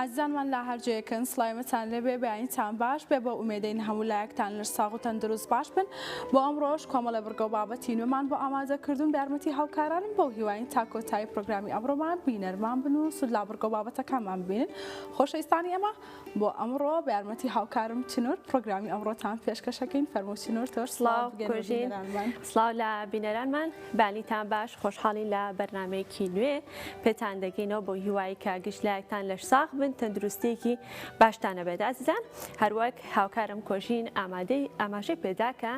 عزیزان من لە هەرجەیەکن سڵایمەتان لێبێ بەیانیتان باش بێ بە ئومێدەین هەموو لایەکتان لەر ساغ و تەندروست باش بن بۆ ئەمڕۆژ کۆمەڵە بڕگە و بابەتی نوێمان بۆ ئامادەکردوون بە یارمەتی هاوکارانم بۆ هیوایین تا کۆتایی پرۆگرامی ئەمڕۆمان بینەرمان بن و سود لا بڕگە و بابەتەکانمان ببینن. خۆشەویستانی ئێمە بۆ ئەمڕۆ بە یارمەتی هاوکارم چنوور پرۆگرامی ئەمڕۆتان پێشکەشەکەین. فەرموو چنوور تۆش سڵاو کوژین سڵاو لە بینەرانمان بانیتان باش خۆشحاڵی لە بەرنامەیەکی نوێ پێتان دەگەینەوە بۆ هیوای کە گشتلایەکتان لەش ساغ بن تەندروستێکی باشتانە بێت. ئازیزان هەروەک هاوکارم کۆژین ئاماژەی پێدا کە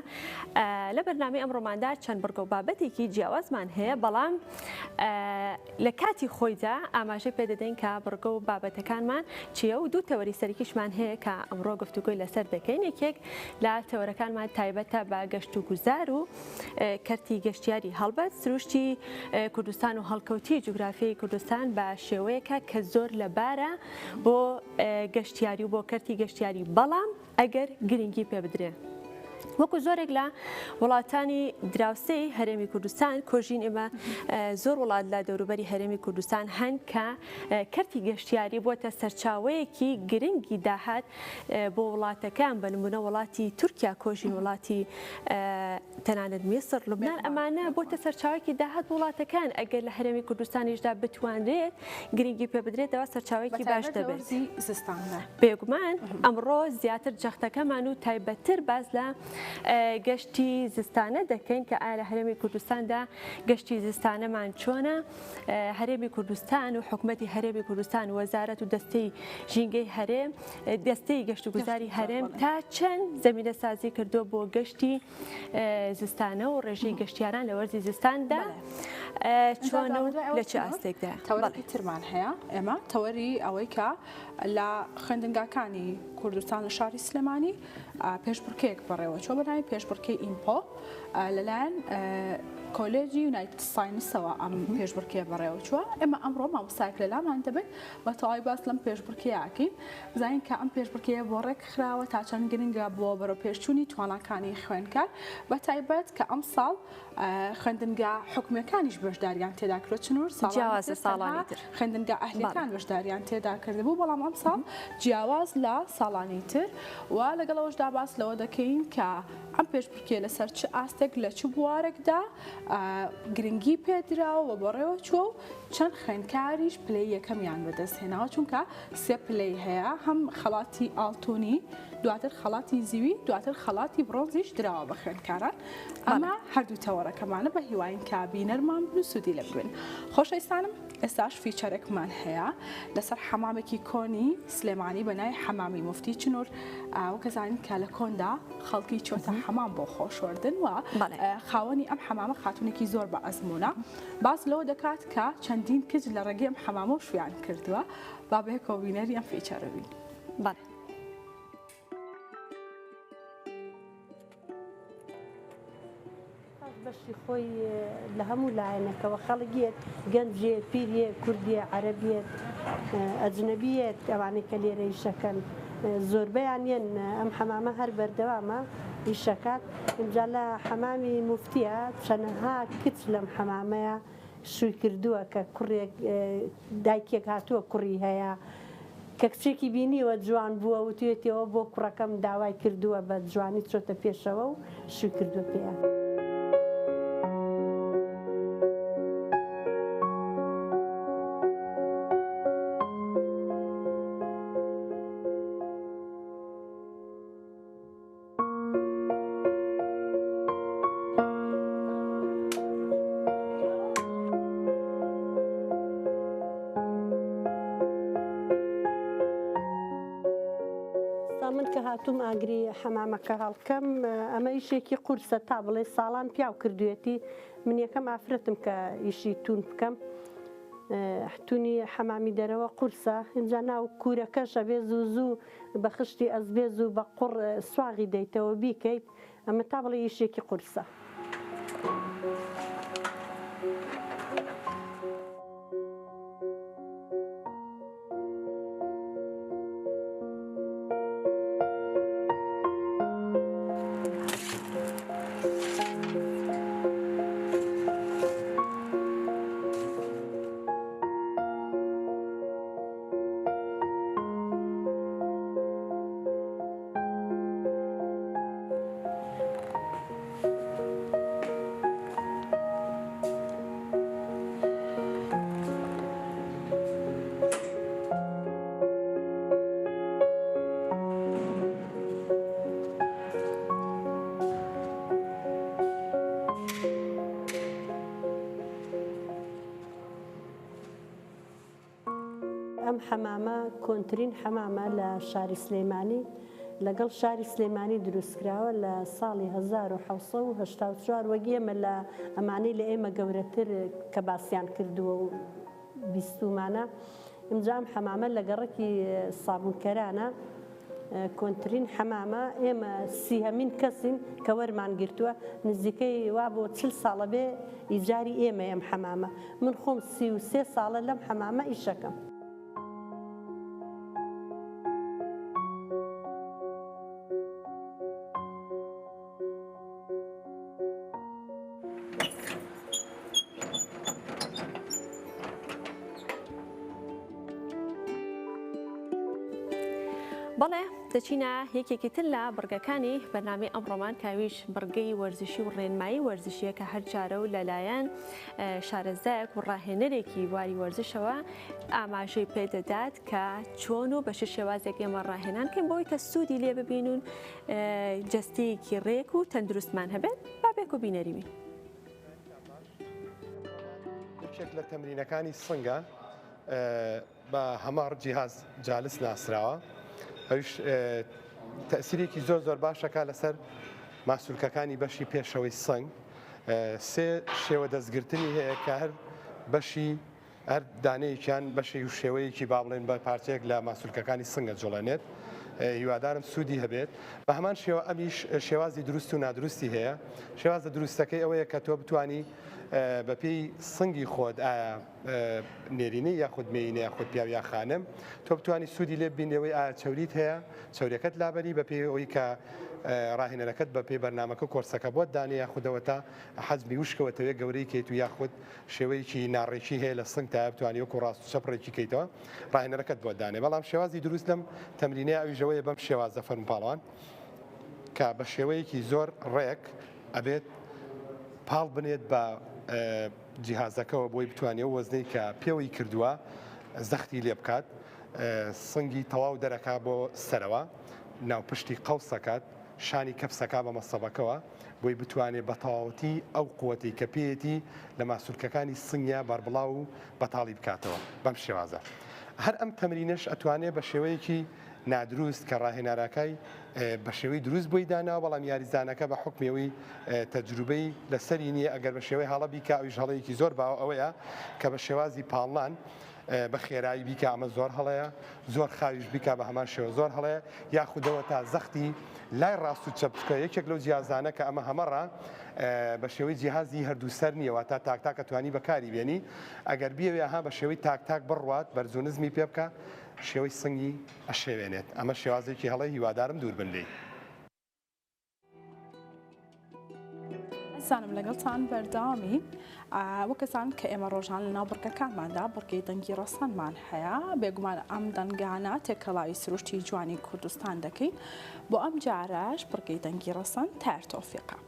لە بەرنامەی ئەمڕۆماندا چەند بڕگە و بابەتێکی جیاوازمان هەیە بەڵام لە کاتی خۆیدا ئاماژەی پێدەدەین کە بڕگە و بابەتەکانمان چیە و دوو تەوەری سەرەکیشمان هەیە کە ئەمڕۆ گفتوگۆی لەسەر دەکەین. یەکێک لە تەوەرەکانمان تایبەتە بە گەشت و گوزار و کەرتی گەشتیاری هەڵبەت سروشتی کوردستان و هەڵکەوتی جوگرافیای کوردستان بە شێوەیەکە کە زۆر لەبارە بۆ گەشتیاری و بۆ کەرتی گەشتیاری بەڵام ئەگەر گرنگی پێ بدرێ. وەکو زۆرێک لە وڵاتانی دراوسەی هەرێمی کوردستان کۆژین ئێمە زۆر وڵات لە دەوروبەری هەرێمی کوردستان هەن کە کەرتی گەشتیاری بۆتە سەرچاوەیەکی گرنگی داهات بۆ وڵاتەکان بە نمونە وڵاتی تورکیا کۆژین وڵاتی تەنانەت میسر لوبنان ئەمانە بۆتە سەرچاوێکی داهات وڵاتەکان ئەگەر لە هەرێمی کوردستانیشدا بتوانرێت گرنگی پێ بدرێتەوە سەرچاوێکی باش دەبێت. بێگومان ئەمڕۆ زیاتر جەختەکەمان و تایبەتتر باز لە گەشتی زستانە دەکەین کە ئایا لە هەرێمی کوردستاندا گەشتی زستانەمان چۆنە. هەرێمی کوردستان و حکوومەتی هەرێمی کوردستان وەزارەت و دەستەی ژینگەی هەرێم دەستەی گەشت و گوزاری هەرێم تا چەند زەمینە سازی کردووە بۆ گەشتی زستانە و ڕێژەی گەشتیاران لە وەرزی زستاندا چۆن و لە چه ئاستێکدا. تەوەری ترمان هەیە ئێمە تەوەری ئەوەی کە لە خوێندنگاکانی کوردستان لە شاری سلێمانی پێشبڕکەیەک بەڕێوە چۆ بەناوی پێشبڕکەی ئیمپۆ لەلایەن کۆلێجی یونایتد ساینسەوە ئەم پێشبڕکێ بەڕێوە چووە. ئێمە ئەمڕۆ مامۆستایەک لەلامان دەبێت بە تەواوی باس لەم پێشبڕکەیەکەین بزانین کە ئەم پێشبڕکەیە بۆ ڕێک خراوە تا چەند گرنگە بۆ بەرەو پێشچوونی تواناکانی خوێندکار بە تایبەت کە ئەم ساڵ خوێندنگا حکوومیەکانیش بەشداریان تێدا کرد چنوور جیاوازە ساڵانی تر خوێندنگا ئەهلیەکان بەشداریان تێدا کردبوو بەڵام ئەم ساڵ جیاواز لە ساڵانی تر و لەگەڵەوەشدا باس لەوە دەکەین کە ئەم پێشبڕکێ لەسەر چ ئاستێک لە چ بوارێکدا گرنگی پێدراوە بەڕێوە چوە و چەند خوێندکاریش پلەی یەکەمیان بەدەستهێناوە چونکە سێ پلەی هەیە هەم خەڵاتی ئاڵتونی دواتر خەڵاتی زیوی دواتر خەڵاتی برۆنزیش دراوە بە خوێندکاران. ئەمە هەردوو تەوەڕەکەمانە بە هیواین کابینەرمان بن و سوودی لە ببن. خۆشەویستانم ئێستاش فیچەرێکمان هەیە لەسەر حەمامێکی کۆنی سلێمانی بەنای حەمامی مفتی چنوور وەکەزانین کە لە کۆندا خەڵکی چۆتە حەمام بۆ خۆشوەردن و خاوەنی ئەم حەمامە خاتونێکی زۆر بە ئەزمونە باز لەوە دەکات کە چەندین کچ لە ڕێگەی ئەم حەمامە و شویان کردووە با بەیەکەوە بینەری ئەم فیچەرە بین. بەشی خۆی لە هەموو لایەنەکەەوە خەڵکیێت گەنجێت پیرێ کوردیە عەرەبیێت ئەجنەبیێت ئەوانەی کە لێرە ئیشەکەن زۆربەیانیان ئەم حەمامە هەر بەردەوامە ئیشەکات. اینجا لە حەمامی موفتیە چەندەها کچ لەم حەمامەیە شووی کردووە کە کوڕێک دایکێک هاتووە کوڕی هەیە کە کچێکی بینیوە جوان بووە و توێتەوە بۆ کوڕەکەم داوای کردووە بە جوانی چۆتە پێشەوە و شووی کردووە پێیان. من کە هاتووم ئاگری حەمامەکە هەڵکەم ئەمە ئیشێکی قورسە تا بڵێ ساڵان پیاو کردوێتی من یەکەم ئافرەتم کە ئیشی تون بکەم تونی حەمامی دەرەوە قورسە اینجا ناو کوورەکەشە بێ زوو زوو بە خشتی ئەزبێز و بە قوڕ سواغی دەیتەوە بیکەیت ئەمە تا بڵێ ئیشێکی قورسە. ئەم حەمامە کۆنترین حەمامە لە شاری سلەیمانی لەگەڵ شاری سلەیمانی دروستکراوە لە ساڵی 1984 وەک ئێمە لە ئەمانەی لە ئێمە گەورەتر کە باسییان کردووە و بیستومانە ئەمجا ئەم حەمامە لە گەڕەکی سابونکەرانە کۆنترین حەمامە ئێمە سیهەمین کەسین کە وەرمان گرتووە نزیکەی وا بۆ 40 ساڵە بێ ئیجاری ئێمە ئەم حەمامە من خۆم 33 ساڵە لەم حەمامە ئیشەکەم. بەڵێ دەچینە یەکێکی تر لە بڕگەکانی بەرنامەی ئەمڕۆمان کاویش بڕگەی وەرزشی و ڕێنمایی وەرزشیە کە هەر جارە و لەلایەن شارەزایەک و ڕاهێنەرێکی واری وەرزشەوە ئاماژەی پێدەدات کە چۆن و بە شێوازێک ئێمە ڕاهێنان کەم بۆی کە سوودی لێ ببینون جەستەیەکی ڕێک و تەندروستمان هەبێت بابێک و بینەریوی. یەکێک لە تەمرینەکانی سنگە بە هەمار جیهاز جالس ناسراوە. ئەوش تەسیرێکی زۆر باشەکە لەسەر ماسوولکەکانی بەشی پێشەوەی سنگ. سێ شێوە دەستگرتنی هەیە کە هەر بەشی هەر دانەیەکیان بەشی و شێوەیەکی با بڵێن بە پارچەیەک لە ماسوولکەکانی سنگە جوڵێنێت. هیوادارم سوودی هەبێت. بە هەمان شێوە ئەمیش شێوازی دروست و نادروستی هەیە. شێوازە دروستەکەی ئەوەیە کە تۆ بتوانی بەپێی سنگی خۆت ئایا نێرینەی یاخود مێینە یاخود پیاو یا خانم تۆ بتوانی سوودی لێ ببینەوەی ئایا چەوریت هەیە چەوریەکەت لابەری بەپێی ئەوەی کە ڕاهێنەرەکەت بەپێی بەرنامەکە کۆرسەکە بۆت دانێ یاخودەوە تا حەزمی وشکەوەتەوەی گەورەی کەیت و یاخود شێوەیەکی ناڕێکی هەیە لە سنگ تا بتوانی وەکو ڕاست و چەپڕێکی کەیتەوە ڕاهێنەرەکەت بۆت دانێ. بەڵام شێوازی دروست لەم تەمرینەیە ئەویژەوەیە بەم شێوازە فەرموپاڵەوان کە بە شێوەیەکی زۆر ڕێک ئەبێت پاڵ بنێت بە جیهازەکەەوە بۆی بتوانێت وەزنەی کە پێوەی کردووە زەختی لێ بکات سنگی تەواو دەرەکا بۆ سەرەوە ناوپشتی قەوسەکات شانی کەپسەکە بە مەسەبەکەوە بۆی بتوانێت بە تەواوەتی ئەو قووەتی کە پێیەتی لە ماسوولکەکانی سنگیا بەربڵاو و بەتاڵی بکاتەوە بەم شێوازە. هەر ئەم تەمرینەش ئەتوانێت بە شێوەیەکی نادروست کە ڕاهێنەرەکەی بە شێوەی دروست بۆی داناوە بەڵام یاریزانەکە بە حکمەوەی تەجروبەی لەسەری نییە ئەگەر بە شێوەی هەڵە بیکە ئەویش هەڵەیەکی زۆر باوە ئەوەیە کە بە شێوازی پاڵان بە خێرایی بیکە ئەمە زۆر هەڵەیە زۆر خاویش بیکە بە هەمان شێوە زۆر هەڵەیە یاخودەوە تا زەختی لای ڕاست و چەپکە یەکێک لەو جیازانە کە ئەمە هەمەڕە بە شێوەی جیهازی هەردوو سەر نییەوە تا تاکتاکە توانی بەکاری بێنی ئەگەر بیەوێ ها بە شێوەی تاکتاک بڕوات بەرزونزمی پێ بکە شێوەی سنگی ئەشێوێنێت ئەمە شێوازێکی هەڵی هیوادارم دوور بن لێ. زانم لەگەڵتان بەردامی وەکەسان کە ئێمە ڕۆژان لە ناو بڕکەکانماندا بڕگەی دەنگی ڕەسەنمان هەیە بێگومان ئەم دەنگانە تێکەڵاوی سروشتی جوانی کوردستان دەکەین بۆ ئەم جارەش بڕگەی دەنگی ڕەسەن تار تۆفیقە.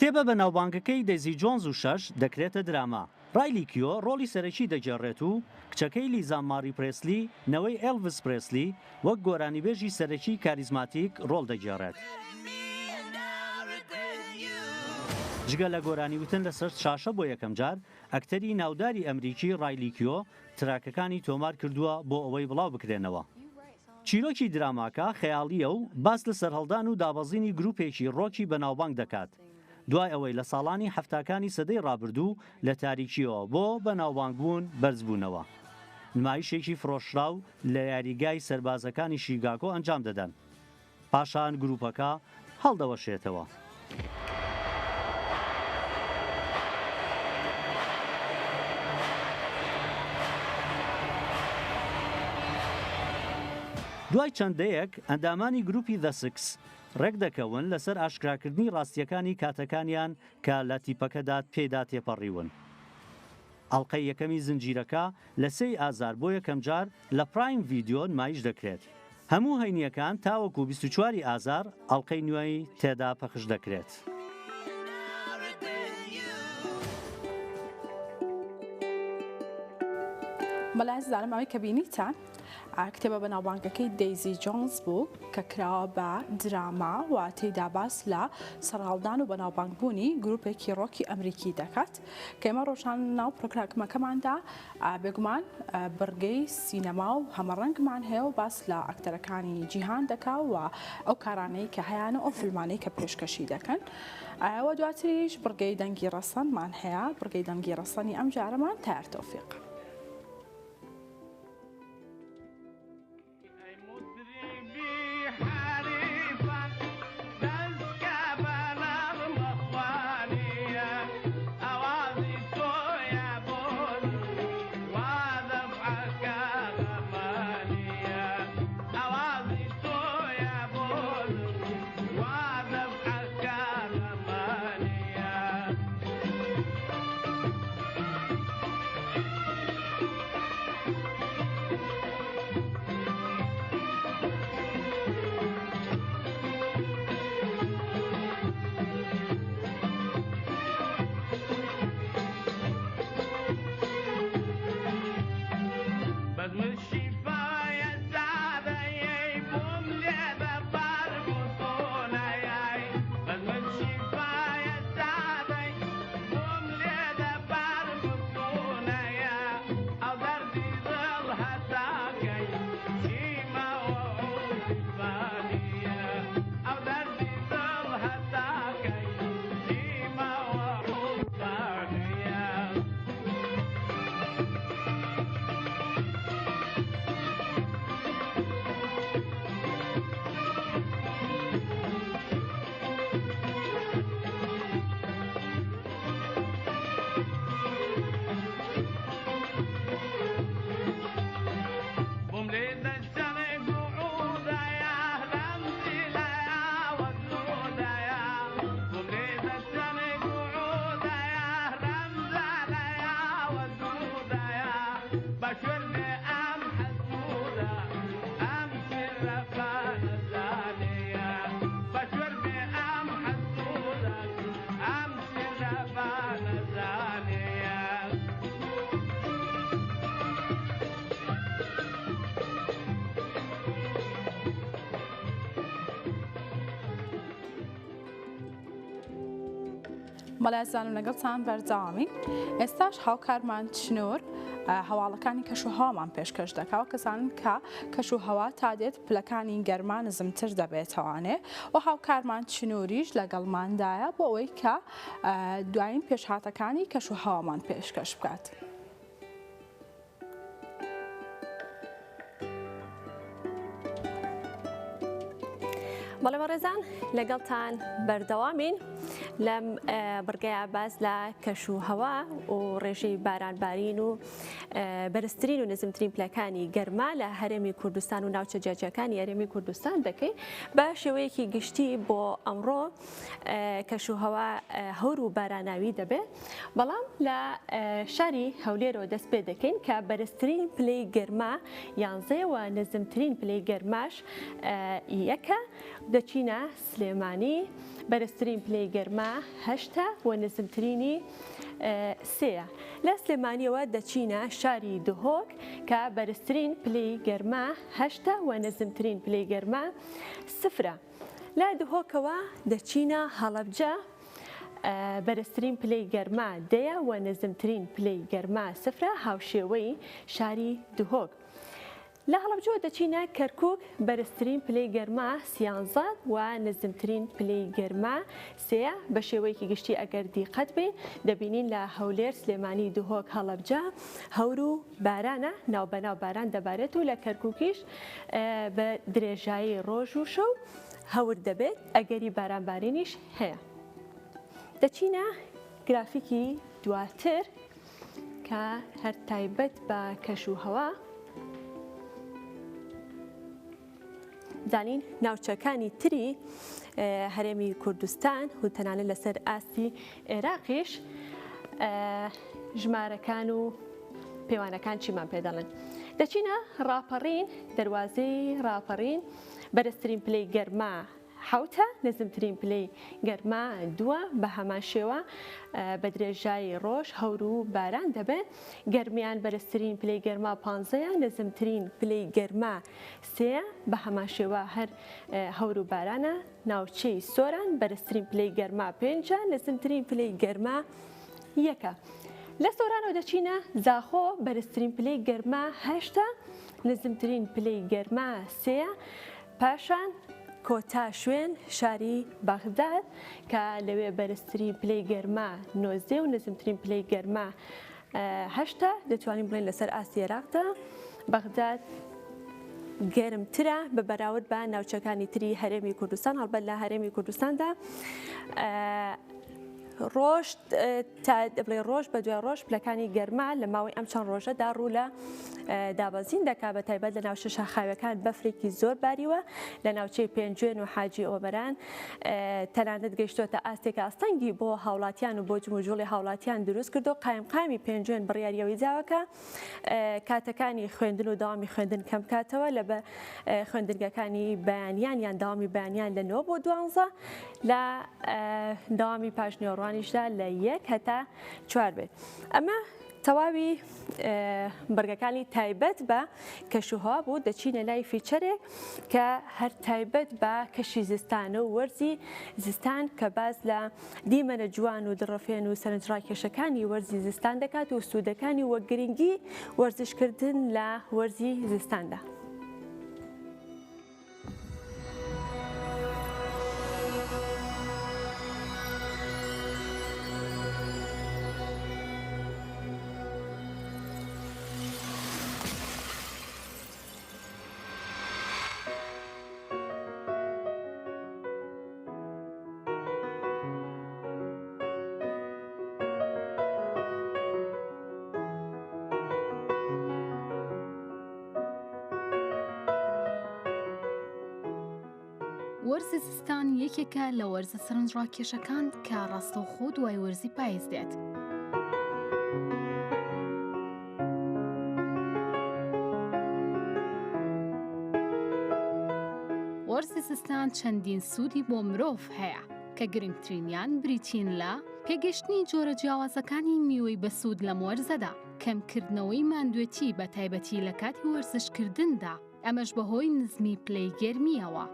کتێبە بە ناوبانگەکەی دەیزی جۆنز و شەش دەکرێتە دراما. ڕایلی کیۆ ڕۆڵی سەرەکی دەجێڕێت و کچەکەی لیزا ماری پرێسلی نەوەی ئێلڤس پرێسلی وەک گۆرانیبێژی سەرەکی کاریزماتیک ڕۆڵ دەجێڕێت. جگە لە گۆرانی وتن لەسەر شاشە بۆ یەکەم جار ئەکتەری ناوداری ئەمریکی ڕایلی کیۆ تراکەکانی تۆمار کردووە بۆ ئەوەی بڵاو بکرێنەوە. چیرۆکی دراماکە خەیاڵیە و باس لە سەرهەڵدان و دابەزینی گروپێکی ڕۆکی بەناوبانگ دەکات. دوای ئەوەی لە ساڵانی هەفتاکانی سەدەی ڕابردوو لە تاریکیەوە بۆ بەناوبانگبوون بەرزبوونەوە. نمایشێکی فرۆشراو لە یاریگای سەربازەکانی شیگاکۆ ئەنجام دەدەن. پاشان گروپەکە هەڵدەوەشێتەوە. دوای چەندەیەک ئەندامانی گروپی The Six ڕێک دەکەون لەسەر ئاشکراکردنی ڕاستیەکانی کاتەکانیان کە لە تیپەکەدا پێدا تێپەڕیون. ئەڵلقەی یەکەمی زنجیرەکە لە 3 ئازار بۆ یەکەم جار لە پرایم ڤیدیۆ نمایش دەکرێت. هەموو هەینیەکان تاوەکو 24 ئازار ئەڵلقەی نوێی تێدا پەخش دەکرێت. بەڵای زانم ئەوەی کە بیینیتان کتێبە بەناوبانگەکەی دەیزی جۆنز بوو کە کراوە بە دراما و تێیدا باس لە سەرهەڵدان و بەناوبانگبوونی گروپێکی ڕۆکی ئەمریکی دەکات کە ئێمە ڕۆژان ناو پرۆگرامەکەماندا بێگومان بڕگەی سینەما و هەمەڕەنگمان هەیە و باس لە ئەکتەرەکانی جیهان دەکا و ئەو کارانەی کە هەیەە ئەو فیلمانەی کە پێشکەشی دەکەن. ئەوە دواتریش بڕگەی دەنگی ڕەسەنمان هەیە بڕگەی دەنگی ڕەسەنی ئەم جارەمان تایار تۆفیق. بەڵێزانم لەگەڵتان بەردەوامی ئێستاش هاوکارمان چنوور هەواڵەکانی کەشوهەوامان پێشکەش دەکا کەسانن کە کەشوهەوا تا دێت پلەکانی گەرمان نزمتر دەبێتەوانێ و هاوکارمان چنووریش لەگەڵماندایە بۆ ئەوەی کە دوایین پێشهاتەکانی کەشوهەوامان پێشکەش بکات. بەڵێ بەڕێزان لەگەڵتان بەردەوامین لەم بڕگەیە باز لە کەشوهەوا و ڕێژەی بارانبارین و بەرزترین و نزمترین پلەکانی گەرما لە هەرێمی کوردستان و ناوچە جیاجیەکانی هەرێمی کوردستان دەکەین بە شێوەیەکی گشتی بۆ ئەمڕۆ کەشوهەوا هەور و باراناوی دەبێت بەڵام لە شاری هەولێرەوە دەست پێ دەکەین کە بەرزترین پلەی گەرما 11 و نزمترین پلەی گەرماش یەکە دەچینە سلێمانی بەرزترین پلەی گەرما 8 و نزمترینی 3 لە سلێمانیەوە دەچینە شاری دهۆک کە بەرزترین پلەی گەرما 8 و نزمترین پلەی گەرما 0 لە دهۆکەوە دەچینە هەڵەبجە بەرزترین پلەی گەرما 10 و نزمترین پلەی گەرما 0 هاوشێوەی شاری دهۆک. لە هەڵەبجەوە دەچینە کەرکووک بەرزترین پلەی گەرما 13 و نزمترین پلەی گەرما 3 بە شێوەیەکی گشتی ئەگەر دیقەت بین دەبینین لە هەولێر سلێمانی دهۆک هەڵەبجە هەور و بارانە ناوبەناو باران دەبارێت و لە کەرکووکیش بە درێژایی ڕۆژ و شەو هەور دەبێت ئەگەری بارانبارینیش هەیە. دەچینە گرافیکی دواتر کە هەر تایبەت بە کەشوهەوا زانین ناوچەکانی تری هەرێمی کوردستان و تەنانەت لەسەر ئاستی عێراقیش ژمارەکان و پەیوانەکان چیمان پێ دەڵێن. دەچینە ڕاپەڕین دەواازەی ڕاپەڕین بەرزترین پلەی گەرما حوتە نزمترین پلەی گەرما 2 بە هەمان شێوە بە درێژایی ڕۆژ هەور و باران دەبێت گەرمیان بەرزترین پلەی گەرما 15 نزمترین پلەی گەرما 3 بە هەمان شێوە هەر هەور و بارانە ناوچەی سۆران بەرزترین پلەی گەرما 5 نزمترین پلەی گەرما 1 لە سۆرانەوە دەچینە زاخۆ بەرزترین پلەی گەرما 8 نزمترین پلەی گەرما 3 پاشان کۆتا شوێن شاری بەغداد کە لەوێ بەرزترین پلەی گەرما 19 و نزمترین پلەی گەرما 8 دەتوانین بڵێن لەسەر ئاستی عێراقدا بەغداد گەرمترە بە بەراورد بە ناوچەکانی تری هەرێمی کوردستان هەڵبەت لە هەرێمی کوردستاندا ڕۆژ بڵێ ڕۆژ بە دوای ڕۆژ پلەکانی گەرما لە ماوەی ئەم چەند ڕۆژەدا ڕوو لە دابەزین دەکا بە تایبەت لە ناوچە شاخاوەکان بەفرێکی زۆر باریوە لە ناوچەی پێنجوێن و حاجی ئۆمەران تەنانەت گەیشتۆتە ئاستێکە ئاستەنگی بۆ هاوڵاتیان و بۆ جموجوڵی هاوڵاتیان دروست کردو قایمی پێنجوێن بڕیاریەوەی جاوەکە کاتەکانی خوێندن و داوامی خوێندن کەم کاتەوە لە بە خوێندنگەکانی بەیانیان یان داوامی بەیانیان لە 9 بۆ 12 لە داوامی پاشنیۆڕوانیشدا لە 1 هەتا 4 بێت ئەمە تەواوی بەرگەکانی تایبەت بە کەشوهوا بوو دەچینە لای فیچەرێک کە هەر تایبەت بە کەشی زستانە و وەرزی زستان کە باز لە دیمەنە جوان و دڕەفێن و سەرنجڕاکێشەکانی وەرزی زستان دەکات و سوودەکانی وەک گرنگی وەرزشکردن لە وەرزی زستاندا. وەرزی زستان یەکێکە لە وەرزە سەرنجڕاکێشەکان کە ڕاستەوخۆ دوای وەرزی پاییز دێت. وەرزی زستان چەندین سوودی بۆ مرۆڤ هەیە کە گرنگترینیان بریتین لە پێگەشتنی جۆرە جیاوازەکانی میوەی بەسوود لەم وەرزەدا، کەمکردنەوەی ماندوێتی بە تایبەتی لە کاتی وەرزشکردندا، ئەمەش بەهۆی نزمی پلەی گەرمیەوە.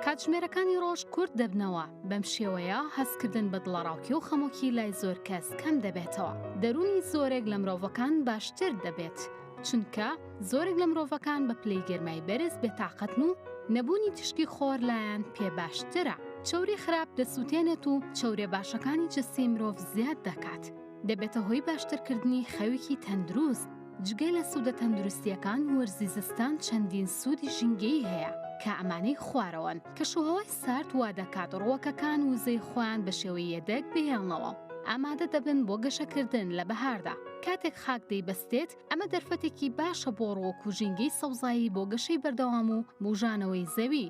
کاتژمێرەکانی ڕۆژ کورت دەبنەوە، بەم شێوەیە هەستکردن بە دڵەڕاوکی و خەمۆکی لای زۆر کەس کەم دەبێتەوە. دەرونی زۆرێک لە مرۆڤەکان باشتر دەبێت، چونکە زۆرێک لە مرۆڤەکان بە پلەی گەرمای بەرز بێتاقەتن و نەبوونی تشکی خۆر لایەن پێ باشترە. چەوری خراپ دەسووتێنێت و چەورێ باشەکانی جەستی مرۆڤ زیاد دەکات. دەبێتە هۆی باشترکردنی خەوێکی تەندروست. جگەی لە سوودە تەندروستیەکان وەرزی زستان چەندین سوودی ژینگەی هەیە کە ئەمانەی خوارەوەن. کەشوهەوای سارد وا دەکات ڕووەکەکان وزەی خۆیان بە شێوەی یەدەک بهێڵنەوە. ئامادە دەبن بۆ گەشەکردن لە بەهاردا. کاتێک خاک دەیبەستێت، ئەمە دەرفەتێکی باشە بۆ ڕووەک و ژینگەی سەوزایی بۆ گەشەی بەردەوام و بوژانەوەی زەوی.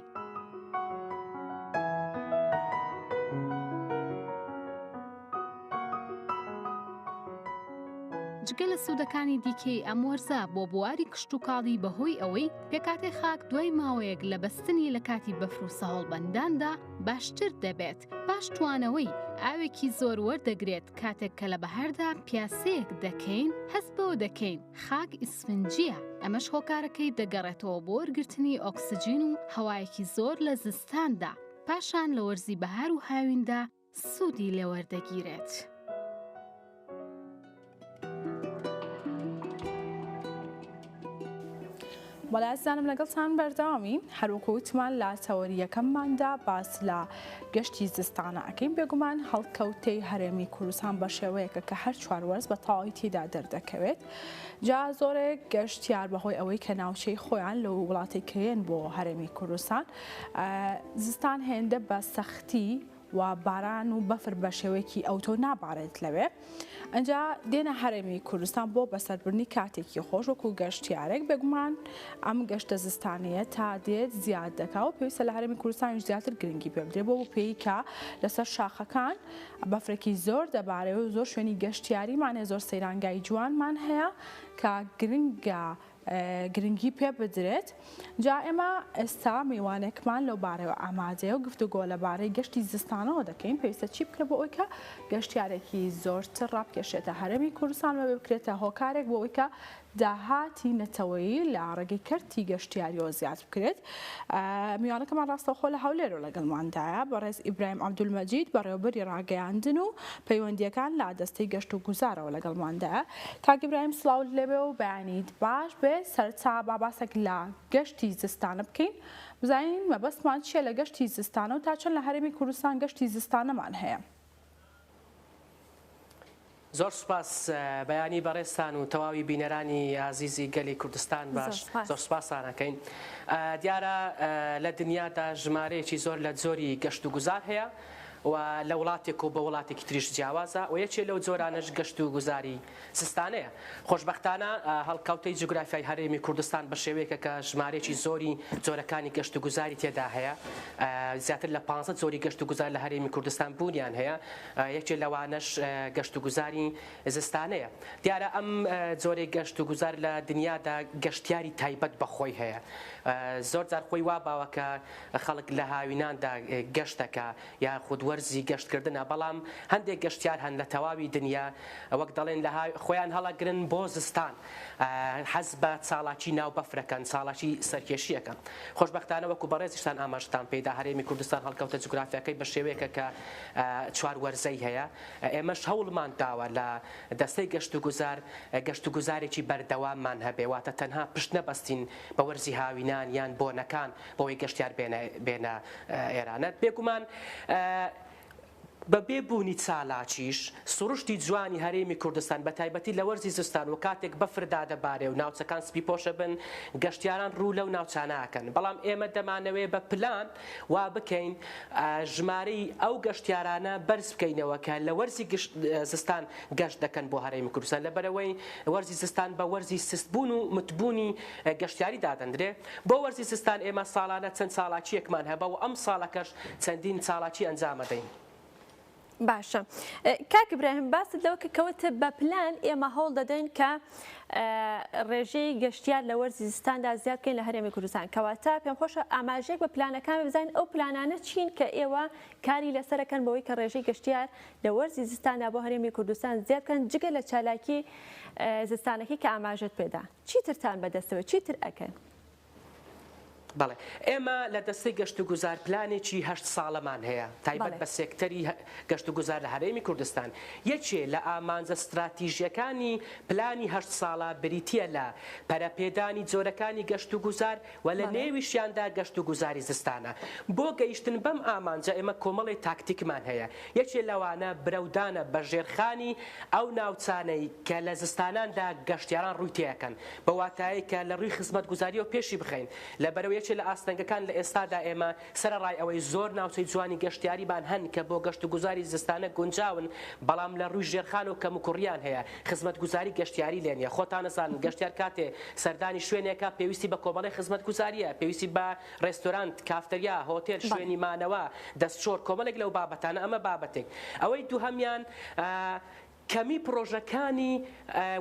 جگە لە سوودەکانی دیکەی ئەم وەرزە بۆ بواری کشت و کاڵی بەهۆی ئەوەی پێکاتێ خاک دوای ماوەیەک لە بەستنی لە کاتی بەفر و سەهەڵبەنداندا باشتر دەبێت. باش توانەوەی ئاوێکی زۆر وەردەگرێت کاتێک کە لە بەهاردا پیاسەیەک دەکەین، هەست بەوە دەکەین خاک ئیسفنجیە. ئەمەش هۆکارەکەی دەگەڕێتەوە بۆ وەرگرتنی ئۆکسجین و هەوایەکی زۆر لە زستاندا. پاشان لە وەرزی بەهار و هاویندا سوودی لێوەردەگیرێت. بەڵێزانم لەگەڵتان بەردەوامی هەروکەوتمان لە تەوەریەکەمماندا باس لە گەشتی زستانە ئەەکەین. بێگومان هەڵکەوتەی هەرێمی کوردستان بە شێوەیەکە کە هەر چواروەرز بە تەواوی تێدا دەردەکەوێت. جا زۆرێک گەشتیار بەهۆی ئەوەی کە ناوچەی خۆیان لە وڵاتێکەیەن بۆ هەرێمی کوردستان زستان هێندە بە سەختی و باران و بەفر بە شێوەیەکی ئەوتۆ نابارێت لەوێ. ئەنجا دێنە هەرێمی کوردستان بۆ بەسەربردنی کاتێکی خۆش وەکو گەشتیارێک بێگومان ئەم گەشتە زستانەیە تا دێت زیاد دەکات و پێویستە لە هەرێمی کوردستان زیاتر گرنگی پێ بدرێت بۆ پێی کە لەسەر شاخەکان بەفرێکی زۆر دەبارەوە و زۆر شوێنی گەشتیاریمانێ زۆر سەیرانگای جوانمان هەیە کە گرنگی پێ بدرێت. جا ئێمە ئێستا میوانێکمان لەو بارەوە ئامادەیە و گفتوگۆ لەبارەی گەشتی زستانەوە دەکەین. پێویستە چی بکرێت بۆ ئەوی کە گەشتیارێکی زۆرتر ڕابکێشێتە هەرێمی کوردستان و بکرێتە هۆکارێک بۆ ئەوی کە داهاتی نەتەوەیی لە ڕێگەی کەرتی گەشتیاریەوە زیاد بکرێت. میوانەکەمان ڕاستەوخۆ لە هەولێرەوە لەگەڵماندایە بەڕێز ئیبراهیم عەبدولمەجید بەڕێوەبەری ڕاگەیاندن و پەیوەندیەکان لە دەستەی گەشت و گوزارەوە لەگەڵماندایە. کاک ئیبراهیم سڵاو لێبێ و بەیانیت باش بێ سەرچا باباسێک لە گەشتی زستانە بکەین بزانین مەبەستمان چیە لە گەشتی زستانە و تا چەند لە هەرێمی کوردستان گەشتی زستانەمان هەیە. زۆر سوپاس بەیانی بەڕێستان و تەواوی بینەرانی عزیزی گەلی کوردستان باش زۆر سوپاسانەکەین. دیارە لە دنیادا ژمارەیەکی زۆر لە جۆری گەشت و گوزار هەیە و لە وڵاتێک و بە وڵاتێکی تریش جیاوازە و یەکێ لەو جۆرانەش گەشت و گوزاری زستانەیە. خۆشبەختانە هەڵکەوتەی جوگرافیای هەرێمی کوردستان بە شێوەیەکە کە ژمارەیەکی زۆری جۆرەکانی گەشت و گوزاری تێدا هەیە. زیاتر لە 15 جۆری گەشت و گوزار لە هەرێمی کوردستان بوونیان هەیە. یەکێ لەوانەش گەشت و گوزاری زستانەیە. دیارە ئەم جۆرەی گەشت و گوزار لە دنیادا گەشتیاری تایبەت بەخۆی هەیە. زۆر جار خۆی وا باوە کە خەڵک لە هاویناندا گەشتەکە یا خودوەرزی گەشتکردنە، بەڵام هەندێک گەشتیار هەن لە تەواوی دنیا وەک دەڵێن لە خۆیان هەڵەگرن بۆ زستان حەز بە چاڵاکی ناو بەفرەکەن، چاڵاکی سەرکێشیەکەن. خۆشبەختانە وەکو بەڕێزیشتان ئاماژتان پێدا هەرێمی کوردستان هەڵکەوتە جوگرافیەکەی بە شێوەیەکە کە چوار وەرزەی هەیە. ئێمەش هەوڵمان داوە لە دەستەی گەشت و گوزارێکی بەردەواممان هەبێ، واتە تەنها پشت نەبەستین بە وەرزی هاوینان یان بۆنەکان بۆەوەی گەشتیار بێنە ئێرانەت. بێگومان بە بێبوونی چالاکیش سروشتی جوانی هەرێمی کوردستان بە تایبەتی لە وەرزی زستان و کاتێک بەفردا دەبارێ و ناوچەکان سپی پۆشە بن گەشتیاران ڕوو لەو ناوچانەکەن. بەڵام ئێمە دەمانەوێت بە پلان وا بکەین ژمارەی ئەو گەشتیارانە بەرز بکەینەوە کە لە وەرزی زستان گەشت دەکەن بۆ هەرێمی کوردستان، لەبەرەوەی وەرزی زستان بە وەرزی سستبوون و متبوونی گەشتیاری دادەندرێ. بۆ وەرزی زستان ئێمە ساڵانە چەند چاڵاکیەکمان هەبە و ئەم ساڵەکەش چەندین چاڵاکی ئەنجام دەدەین. باشە کاک ئیبراهیم باست لەوە کە کەوتە بە پلان ئێمە هەوڵ دەدەین کە ڕێژەی گەشتیار لە وەرزی زستاندا زیاد بکەین لە هەرێمی کوردستان، کەواتە پێم خۆشە ئاماژەیەک بە پلانەکان بزانین ئەو پلانانە چین کە ئێوە کاری لەسەرەکەن بەوەی کە ڕێژەی گەشتیار لە وەرزی زستاندا بۆ هەرێمی کوردستان زیاد بکەن جگە لە چالاکی زستانەکەی کە ئاماژەت پێدا. چیترتان بەدەستەوە چیتر ئەکەن؟ بەڵێ ئێمە لە دەستەی گەشت و گوزار پلانێکی 8 ساڵەمان هەیە تایبەت بە سێکتەری گەشت و گوزار لە هەرێمی کوردستان. یەکێ لە ئامانجە استراتیژیەکانی پلانی 8 ساڵە بریتیە لە پەرەپێدانی جۆرەکانی گەشت و گوزار و لە نێویشیاندا گەشت و گوزاری زستانە. بۆ گەیشتن بەم ئامانجە ئێمە کۆمەڵی تاکتیکمان هەیە. یەکێ لەوانە برەودانە بە ژێرخانی ئەو ناوچانەی کە لە زستاناندا گەشتیاران ڕووی تێەکەن بە واتایی کە لە ڕووی خزمەت گوزاری و پێشی بخەین. لەبەرەوەی لە ئاستەنگەکان لە ئێستادا ئێمە سەرڕای ئەوەی زۆر ناوچەی جوانی گەشتیاریبان هەن کە بۆ گەشت و گوزاری زستانە گونجاون، بەڵام لە ڕووی ژێرخان و کەم و کوڕیان هەیە خزمەت گوزاری گەشتیاری لێنە. خۆتانەزان گەشتیار کاتێ سەردانی شوێنێکە پێویستی بە کۆمەڵی خزمەت گوزاریە، پێویستی بە ڕێستۆرانت، کافتەریا، هۆتێل، شوێنی مانەوە، دەستچۆر، کۆمەڵێک لەو بابەتانە. ئەمە بابەتێک. ئەوەی دووهەمیان کەمی پرۆژەکانی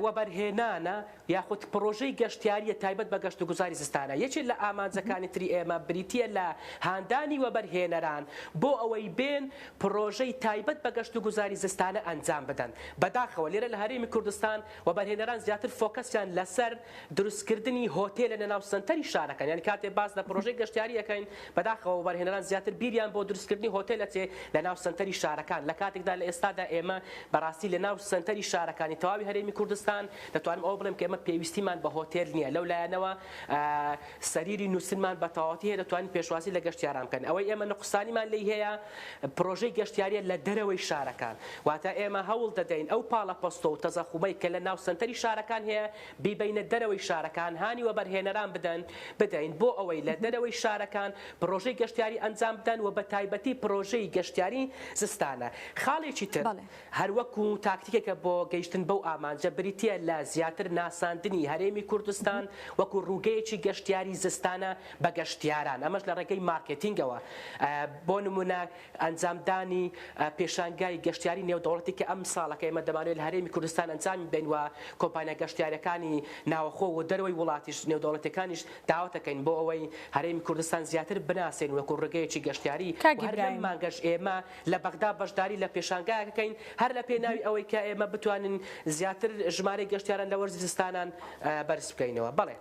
وەبەرهێنانە یاخود پرۆژەی گەشتیاریە تایبەت بە گەشت و گوزاری زستانە. یەکێک لە ئامانجەکانی تری ئێمە بریتیە لە هاندانی وەبەرهێنەران بۆ ئەوەی بێن پرۆژەی تایبەت بە گەشت و گوزاری زستانە ئەنجام بدەن. بەداخەوە لێرە لە هەرێمی کوردستان وەبەرهێنەران زیاتر فۆکەسیان لەسەر دروستکردنی هۆتێلە لە ناو سنتەری شارەکان، یعنی کاتێ باز لە پرۆژەی گەشتیاری ئەەکەین بەداخەوە وەبەرهێنەران زیاتر بیریان بۆ دروستکردنی هۆتێلەچێ لە ناو سنتەری شارەکان. لە کاتێکدا لە ئێستادا ئێمە بەڕاستی لە ناو سنتەری شارەکانی تەواوی هەرێمی کوردستان دەتوانم ئەو بڵێم کە ئێمە پێویستیمان بە هۆتێل نییە. لەو لایەنەوە سەریری نووسنمان بە تەواوەتی هەیە دەتوانین پێشواسی لە گەشتیاران بکەن. ئەوەی ئێمە نقصانیمان لێی هەیە پرۆژەی گەشتیاریە لە دەرەوەی شارەکان، واتە ئێمە هەوڵ دەدەین ئەو پاڵە پۆستۆ و تەزەخومەی کە لە ناو سنتەری شارەکان هەیە بیبینە دەرەوەی شارەکان، هانی وەبەرهێنەران بدەین بۆ ئەوەی لە دەرەوەی شارەکان پرۆژەی گەشتیاری ئەنجام بدەن و بە تایبەتی پرۆژەی گەشتیاری زستانە. خاڵێکی تر هەروەکو تاکتیک تاکتیکێکە بۆ گەیشتن بەو ئامانجە بریتە لە زیاتر ناساندنی هەرێمی کوردستان وەکو ڕووگەیەکی گەشتیاری زستانە بە گەشتیاران ئەمەش لە ڕێگەی مارکتینگەوە بۆ نمونە ئەنجامدانی پێشانگای گەشتیاری نێودەوڵەتی کە ئەم ساڵەکە ئێمە دەمانوێت لە هەرێمی کوردستان ئەنجامی بدەین و کۆمپانیا گەشتیارەکانی ناوەخۆ و دەروەی وڵاتیش نێودەوڵەتەکانیش داوەتەکەین بۆ ئەوەی هەرێمی کوردستان زیاتر بناسێن وەکو ڕێگەیەکی گەشتیاری مانگەش ئێمە لە بەغدا بەشداری لە پێشانگایەکەین هەر لە پێناوی ئەوەی کە ئێمە بتوانین زیاتر ژمارەی گەشتیاران لە وەرزی زستانان بەرز بکەینەوە بەڵێ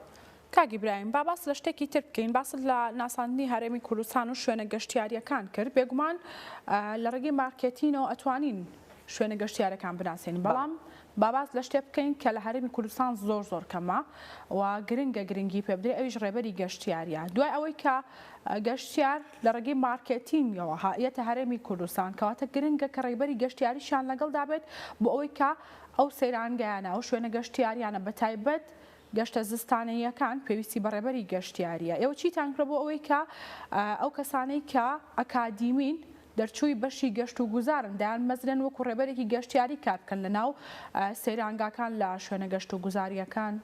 کاگی برایم با باس لە شتێکی تر بکەین باس لە ناساندنی هەرێمی کوردستان و شوێنە گەشتیاریەکان کرد بێگومان لە ڕێگەی مارکێتینەوە ئەتوانین شوێنە گەشتیارەکان بناسێنین بەڵام باباس لە شتێ بکەین کە لە هەرێمی کوردستان زۆر کەمە و گرنگی پێ بدرێت ئەویش ڕێبەری گەشتیاریە دوای ئەوەی کە گەشتیار لە ڕێگەی مارکێتینگەوە هەیەتە هەرێمی کوردستان کەواتە گرنگە کە ڕێبەری گەشتیاریشان لەگەڵ دابێت بۆ ئەوەی کە ئەو سەیرانگەیانە ئەو شوێنە گەشتیاریانە بەتایبەت گەشتە زستانەیەکان پێویستی بە ڕێبەری گەشتیاریە ئێوە چیتان کرد بۆ ئەوەی کە ئەو کەسانەی کە ئەکادیمین دەرچووی بەشی گەشت و گوزارن دایان مەزرێن وەکو ڕێبەرێکی گەشتیاری کار بکەن لە ناو سەیرانگاکان لە شوێنە گەشت و گوزاریەکان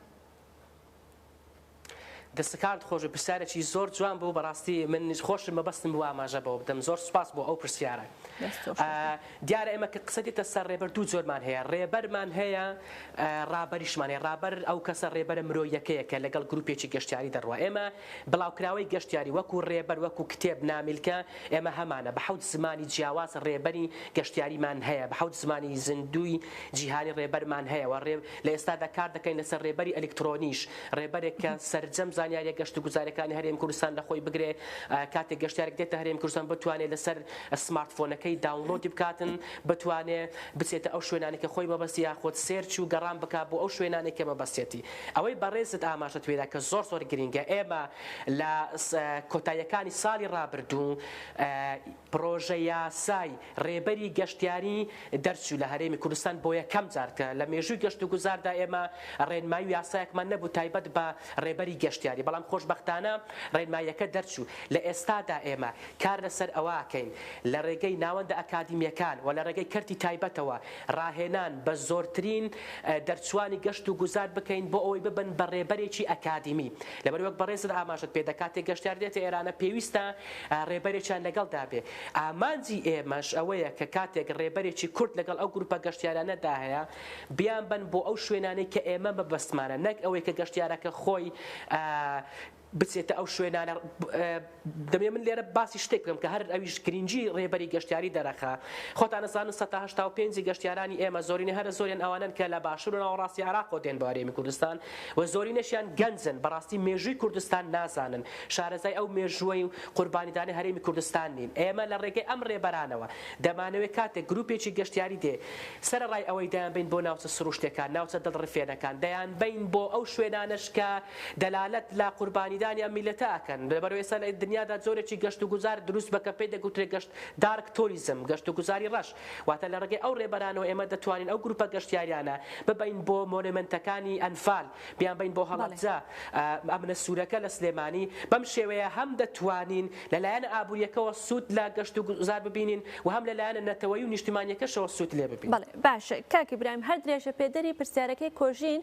دەستکارت خۆش پرسیارێکی زۆر جوان بوو بەڕاستی من خۆشم مەبەستم بۆ ئاماژە بەوە بدەم زۆر سوپاس بۆ ئەو پرسیارە دیارە ئێمە کە قسەدێتە سەر ڕێبەر دوو جۆرمان هەیە ڕێبەرمان هەیە ڕابەریشمان هەیە ڕابەر ئەو کەسە ڕێبەرە مرۆیەکەیە کە لەگەڵ گروپێکی گەشتیاری دەڕوە ئێمە بڵاوکراوەی گەشتیاری وەکو ڕێبەر وەکو کتێب نامیلکە ئێمە هەمانە بە حەوت زمانی جیاواز ڕێبەری گەشتیاریمان هەیە بە حەوت زمانی زیندوی جیهانی ڕێبەرمان هەیە لە ئێستادا کار دەکەین لەسەر ڕێبەری ئەلکترۆنیش ڕێبەرێک کە سەرجەم زانیاریە گەشت و گوزاریەکانی هەرێمی کوردستان لە خۆی بگرێ کاتێک گەشتیارێک دێتە هەرێمی کوردستان بتوانێت لەسەر سمارتفۆنەکەی داونلۆدی بکاتن بتوانێت بچێتە ئەو شوێنانی کە خۆی مەبەستی یاخۆت سێرچ و گەڕان بکات بۆ ئەو شوێنانی کە مەبەستێتی ئەوەی بەڕێزت ئاماژەت وێدا کە زۆر گرینگە ئێمە لە کۆتاییەکانی ساڵی ڕابردوو پرۆژە یاسای ڕێبەری گەشتیاری دەرچوو لە هەرێمی کوردستان بۆ یەکەم جار کە لە مێژووی گەشت و گوزاردا ئێمە ڕێنمایی و یاسایەکمان نەبوو تایبەت بە ڕێبەری گەشتیاری بەڵام خۆشبەختانە ڕێنماییەکە دەرچوو لە ئێستادا ئێمە کار لەسەر ئەوەکەین لە ڕێگەی ناوەندە ئەکادیمیەکان و لە ڕێگەی کەرتی تایبەتەوە ڕاهێنان بە زۆرترین دەرچوانی گەشت و گوزار بکەین بۆ ئەوەی ببن بە ڕێبەرێکی ئەکادیمی لەبەر وەک بەڕێزت ئاماژەت پێ کاتێک گەشتیار دێتە ئێرانە پێویستە ڕێبەرێکیان لەگەڵ دابێ ئامانجی ئێمەش ئەوەیە کە کاتێک ڕێبەرێکی کورد لەگەڵ ئەو گروپە گەشتیارانەدا هەیە بیان بن بۆ ئەو شوێنانەی کە ئێمە بەبەستمانە نەک ئەوەی کە گەشتیارەکە خۆی بچێتە ئەو شوێنانە دەمێ من لێرە باسی شتێک بکەم کە هەر ئەویش گرنگی ڕێبەری گەشتیاری دەرەخە خۆتان نەزانن 185 گەشتیارانی ئێمە زۆرینە هەر زۆریان ئەوانن کە لە باشوور و ناوەڕاستی عێراق دێن بۆ هەرێمی کوردستان و زۆرینەشیان گەنجن بەڕاستی مێژووی کوردستان نازانن شارەزای ئەو مێژووی قوربانیدانی هەرێمی کوردستان نین ئێمە لە ڕێگەی ئەم ڕێبەرانەوە دەمانەوێت کاتێک گروپێکی گەشتیاری دێ سەرڕای ئەوەی دەیان بین بۆ ناوچە سروشتەکان ناوچە دڵڕفێنەکان دەیان بین بۆ ئەو شوێنانش کە دەلالەت لە قوربانی دانیان میلەتەکەن لەبەرەوەی ئێستا لە دنیادا زۆرێکی گەشت و گوزار دروست بکە پێی دەگوترێت گەشت دارک تۆریزم گەشت و گوزاری ڕەش واتە لە ڕێگەی ئەو ڕێبەرانەوە ئێمە دەتوانین ئەو گروپە گەشتیاریانە ببین بۆ مۆنومنتەکانی ئەنفال بیان بین بۆ هەڵەبجە ئەمنە سوورەکە لە سلێمانی بەم شێوەیە هەم دەتوانین لەلایەن ئابوووریەکەەوە سوود لە گەشت و گوزار ببینین و هەم لەلایەنە نەتەوەی و نیشتیمانیەکەشەوە سوود لێ ببین باشە کاکی برایم هەر درێژە پێدەری پرسیارەکەی کۆژین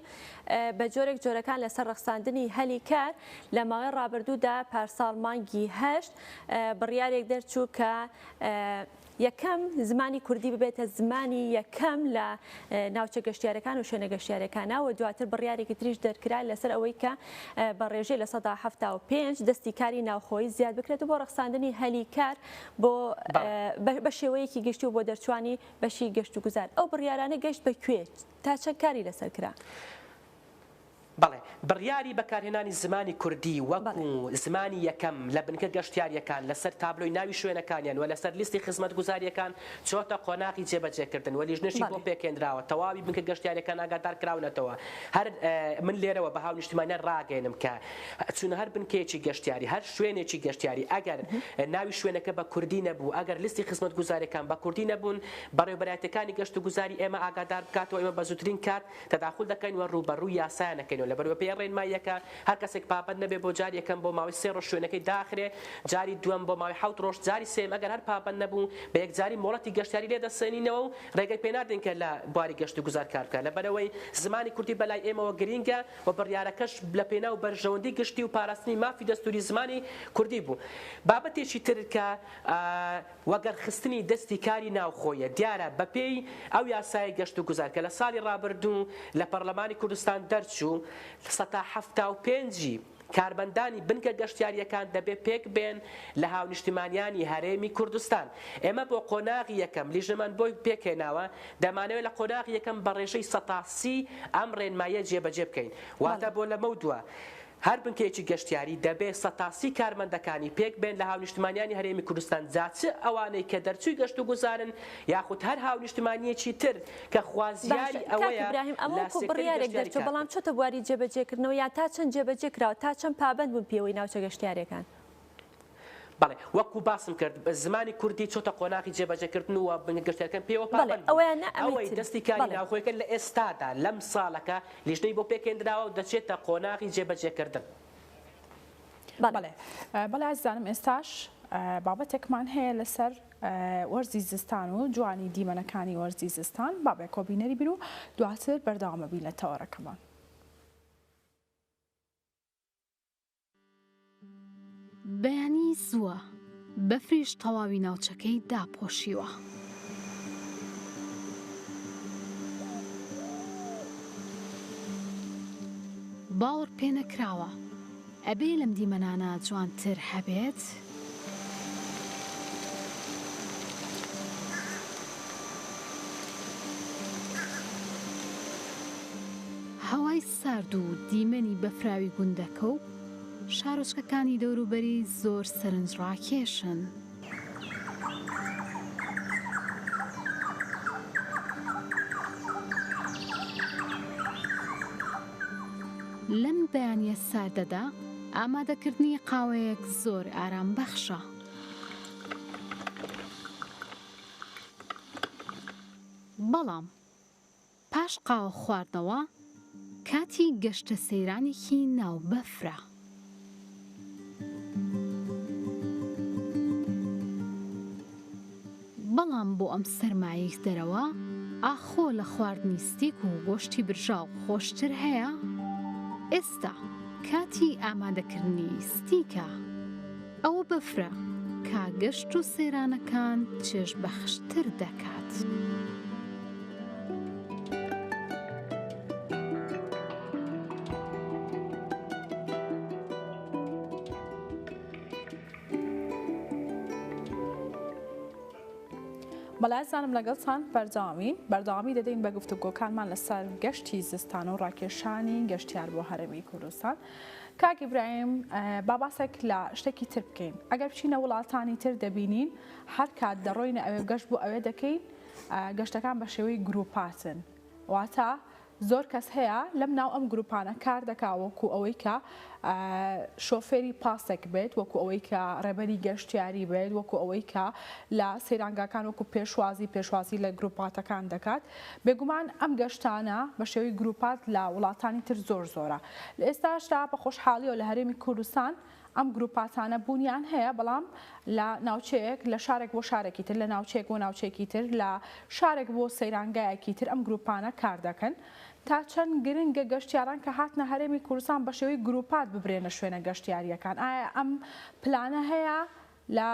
بە جۆرەکان لەسەر ڕەخساندنی هەلی کار لە ماوەی ڕابردوودا پارساڵ مانگی هەشت بڕیارێک دەرچوو کە یەکەم زمانی کوردی ببێتە زمانی یەکەم لە ناوچە گەشتیارەکان و شوێنە گەشتیارەکانەوە دواتر بڕیارێکی تریش دەرکرا لەسەر ئەوەی کە بە ڕێژەی لە 175 دەستی کاری ناوخۆی زیاد بکرێت بۆ ڕەخساندنی هەلی کار بە شێوەیەکی گەشتی و بۆ دەرچوانی بەشی گەشت و گوزار ئەو بڕیارانە گەشت بەکوێ تا چەند کاری لەسەر کرا بەڵێ بڕیاری بەکارهێنانی زمانی کوردی وەکو زمانی یەکەم لە بنکە گەشتیاریەکان لەسەر تابلۆی ناوی شوێنەکانیان و لەسەر لیستی خزمەت گوزاریەکان چۆتە قۆناغی جێبەجێکردن و لیژنەشی بۆ پێکێنراوە تەواوی بنکە گەشتیاریەکان ئاگادار کراونەتەوە هەر من لێرەوە بە هاو نیشتیمانیان ڕاگەێنم کە چونە هەر بنکەیەکی گەشتیاری هەر شوێنێکی گەشتیاری ئەگەر ناوی شوێنەکە بە کوردی نەبوو ئەگەر لیستی خزمەت گوزاریەکان بە کوردی نەبوون بەڕێوەبەرایەتەکانی گەشت و گوزاری ئێمە ئاگادار بکاتەوە ئێمە بە زووترین کات تەداخل دەکەین و ڕوبەڕووی یاسایانەکەین لەبەرەوە پێ ڕێنماییەکە هەر کەسێک پاپەند نەبێ بۆ جاری یەکەم بۆ ماوەی 3 ڕۆژ شوێنەکەی داخرێ جاری دووەم بۆ ماوەی 7 ڕۆژ جاری سێم ئەگەر هەر پاپەند نەبوو بە یەکجاری مۆڵەتی گەشتیاری لێدەسێنینەوە و ڕێگەی پێ نادەین کە لە بواری گەشت و گوزار کار بکات لەبەرەوەی زمانی کوردی بەلای ئێمەوە گرینگە و بڕیارەکەش لە پێناو بەرژەوەندی گشتی و پاراستنی مافی دەستوری زمانی کوردی بوو بابەتێکی تر کە وەگەرخستنی دەستی کاری ناوخۆیە دیارە بەپێی ئەو یاسای گەشت و گوزار کە لە ساڵی ڕابردوو لە پەرلەمانی کوردستان دەرچوو 175 کاربەندانی بنکە گەشتیاریەکان دەبێ پێک بێن لە هاونیشتمانیانی هەرێمی کوردستان ئێمە بۆ قۆناغی یەکەم لیژنەمان بۆی پێکێناوە دەمانەوێت لە قۆناغی یەکەم بە ڕێژەی 130 ئەم ڕێنمایە جێبەجێ بکەین واتە بۆ لەمە دووە هەر بنکەیەکی گەشتیاری دەبێت 130 کارمەندەکانی پێک بێن لە هاونیشتمانیانی هەرێمی کوردستان جاچ ئەوانەی کە دەرچووی گەشت و گوزارن یاخود هەر هاونیشتمانیەکی تر کە خوازیاری ئەوەیە ئەمە بڕیارێک دەرچوو بەڵام چۆتە بواری جێبەجێکردنەوە یا تا چەند جێبەجێ کراوە تا چەند پابەند بوون پێوەی ناوچە گەشتیاریەکان بەڵێ وەکو باسم کرد زمانی کوردی چۆتە قۆناغی جێبەجێکردن و بنگەشتەکان پێوە پابەند ئەوەی دەستی کاری ناوخۆیەکە لە ئێستادا لەم ساڵەکە لیژنەی بۆ پێکێنراوە و دەچێتە قۆناغی جێبەجێکردن بەڵێ ئازانم ئێستاش بابەتێکمان هەیە لەسەر وەرزی زستان و جوانی دیمەنەکانی وەرزی زستان بابێک کۆبینەری بیر و دواتر بەردەوامە بین لە تەوەڕەکەمان بەیانی زووە بەفریش تەواوی ناوچەکەی داپۆشیوە باوەڕ پێ نەکراوە ئەبێ لەم دیمەنانە جوانتر هەبێت هەوای سارد و دیمەنی بەفراوی گوندەکە و شارۆچکەکانی دەوروبەری زۆر سەرنجڕاکێشن لەم بەیانیە ساردەدا ئامادەکردنی قاوەیەک زۆر ئارام بەخشە بەڵام پاش قاوە خواردنەوە کاتی گەشتە سەیرانێکی ناو بەفرە بەڵام بۆ ئەم سەرمایەی دەرەوە ئاخۆ لە خواردنی ستیک و گۆشتی برژاو خۆشتر هەیە ئێستا کاتی ئامادەکردنی ستیکە ئەوە بەفرە کا گەشت و سەیرانەکان چێژ بەخشتر دەکات. بەڵایزانم لەگەڵتان بەردەوامی دەدەین بە گفتوگۆکانمان لەسەر گەشتی زستان و ڕاکێشانی گەشتیار بۆ هەرێمی کوردستان. کاک ئیبراهیم با باسێک لە شتێکی تر بکەین. ئەگەر بچینە وڵاتانی تر دەبینین هەر کات دەڕۆینە ئەوێ گەشت بۆ ئەوێ دەکەین گەشتەکان بە شێوەی گروپاتن. واتە زۆر کەس هەیە لەم ناو ئەم گروپانە کار دەکا وەکو ئەوەی کە شۆفێری پاسێک بێت وەکو ئەوەی کە ڕێبەری گەشتیاری بێت وەکو ئەوەی کە لە سەیرانگاکان وەکو پێشوازی لە گروپاتەکان دەکات. بێگومان ئەم گەشتانە بە شێوەی گروپات لە وڵاتانی تر زۆر زۆرە. لە ئێستاشدا بە خۆشحاڵیەوە لە هەرێمی کوردستان ئەم گروپاتانە بوونیان هەیە بەڵام لە ناوچەیەک لە شارێک بۆ شارێکی تر لە ناوچەیەک بۆ ناوچەیەکی تر لە شارێک بۆ سەیرانگایەکی تر ئەم گروپانە کار دەکەن تا چەند گرنگە گەشتیاران کە هاتنە هەرێمی کوردستان بە شێوەی گروپات ببرێنە شوێنە گەشتیاریەکان. ئایا ئەم پلانە هەیە لە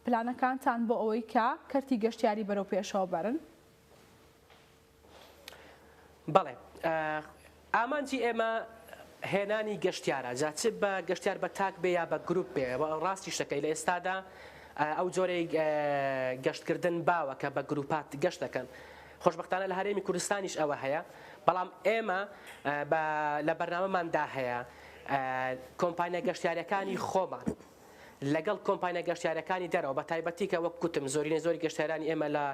پلانەکانتان بۆ ئەوەی کە کەرتی گەشتیاری بەرەو پێشەوە بەرن؟ بەڵێ ئامانجی ئێمە هێنانی گەشتیارە جاچ بە گەشتیار بە تاک بێ یا بە گروپ بێ ڕاستی شەکەی لە ئێستادا ئەو جۆرەی گەشتکردن باوە کە بە گروپات گەشت دەکەن. خۆشبەختانە لە هەرێمی کوردستانیش ئەوە هەیە بەڵام ئێمە لە بەرنامەماندا هەیە کۆمپانیا گەشتیاریەکانی خۆمان لەگەڵ کۆمپانیا گەشتیاریەکانی دەرەوە بە تایبەتی کە وەک گوتم زۆری گەشتیارانی ئێمە لە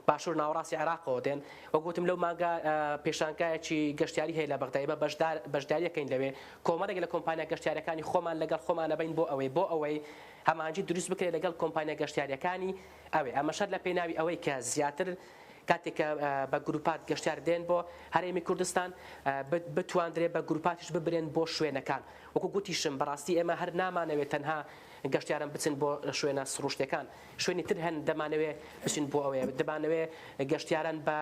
باشوور ناوەڕاستی عێراقەوە دێن وەک گوتم لەو مانگە پێشانگایەکی گەشتیاری هەیە لە بەغداد بە بەشداریەکەین لەوێ کۆمەڵێک لە کۆمپانیا گەشتیاریەکانی خۆمان لەگەڵ خۆمانە بین بۆ ئەوەی هەمانجی دروست بکرێت لەگەڵ کۆمپانیا گەشتیاریەکانی ئەوێ ئەمەشەر لە پێناوی ئەوەی کە زیاتر کاتێک بە گروپات گەشتیار دێن بۆ هەرێمی کوردستان بتواندرێت بە گروپاتیش ببرێن بۆ شوێنەکان وەکو گوتیشم بەڕاستی ئێمە هەر نامانەوێت تەنها گەشتیاران بچن بۆ شوێنە سروشتەکان شوێنی تر هەن دەمانەوێت بچین بۆ ئەوەیە دەمانەوێت گەشتیاران بە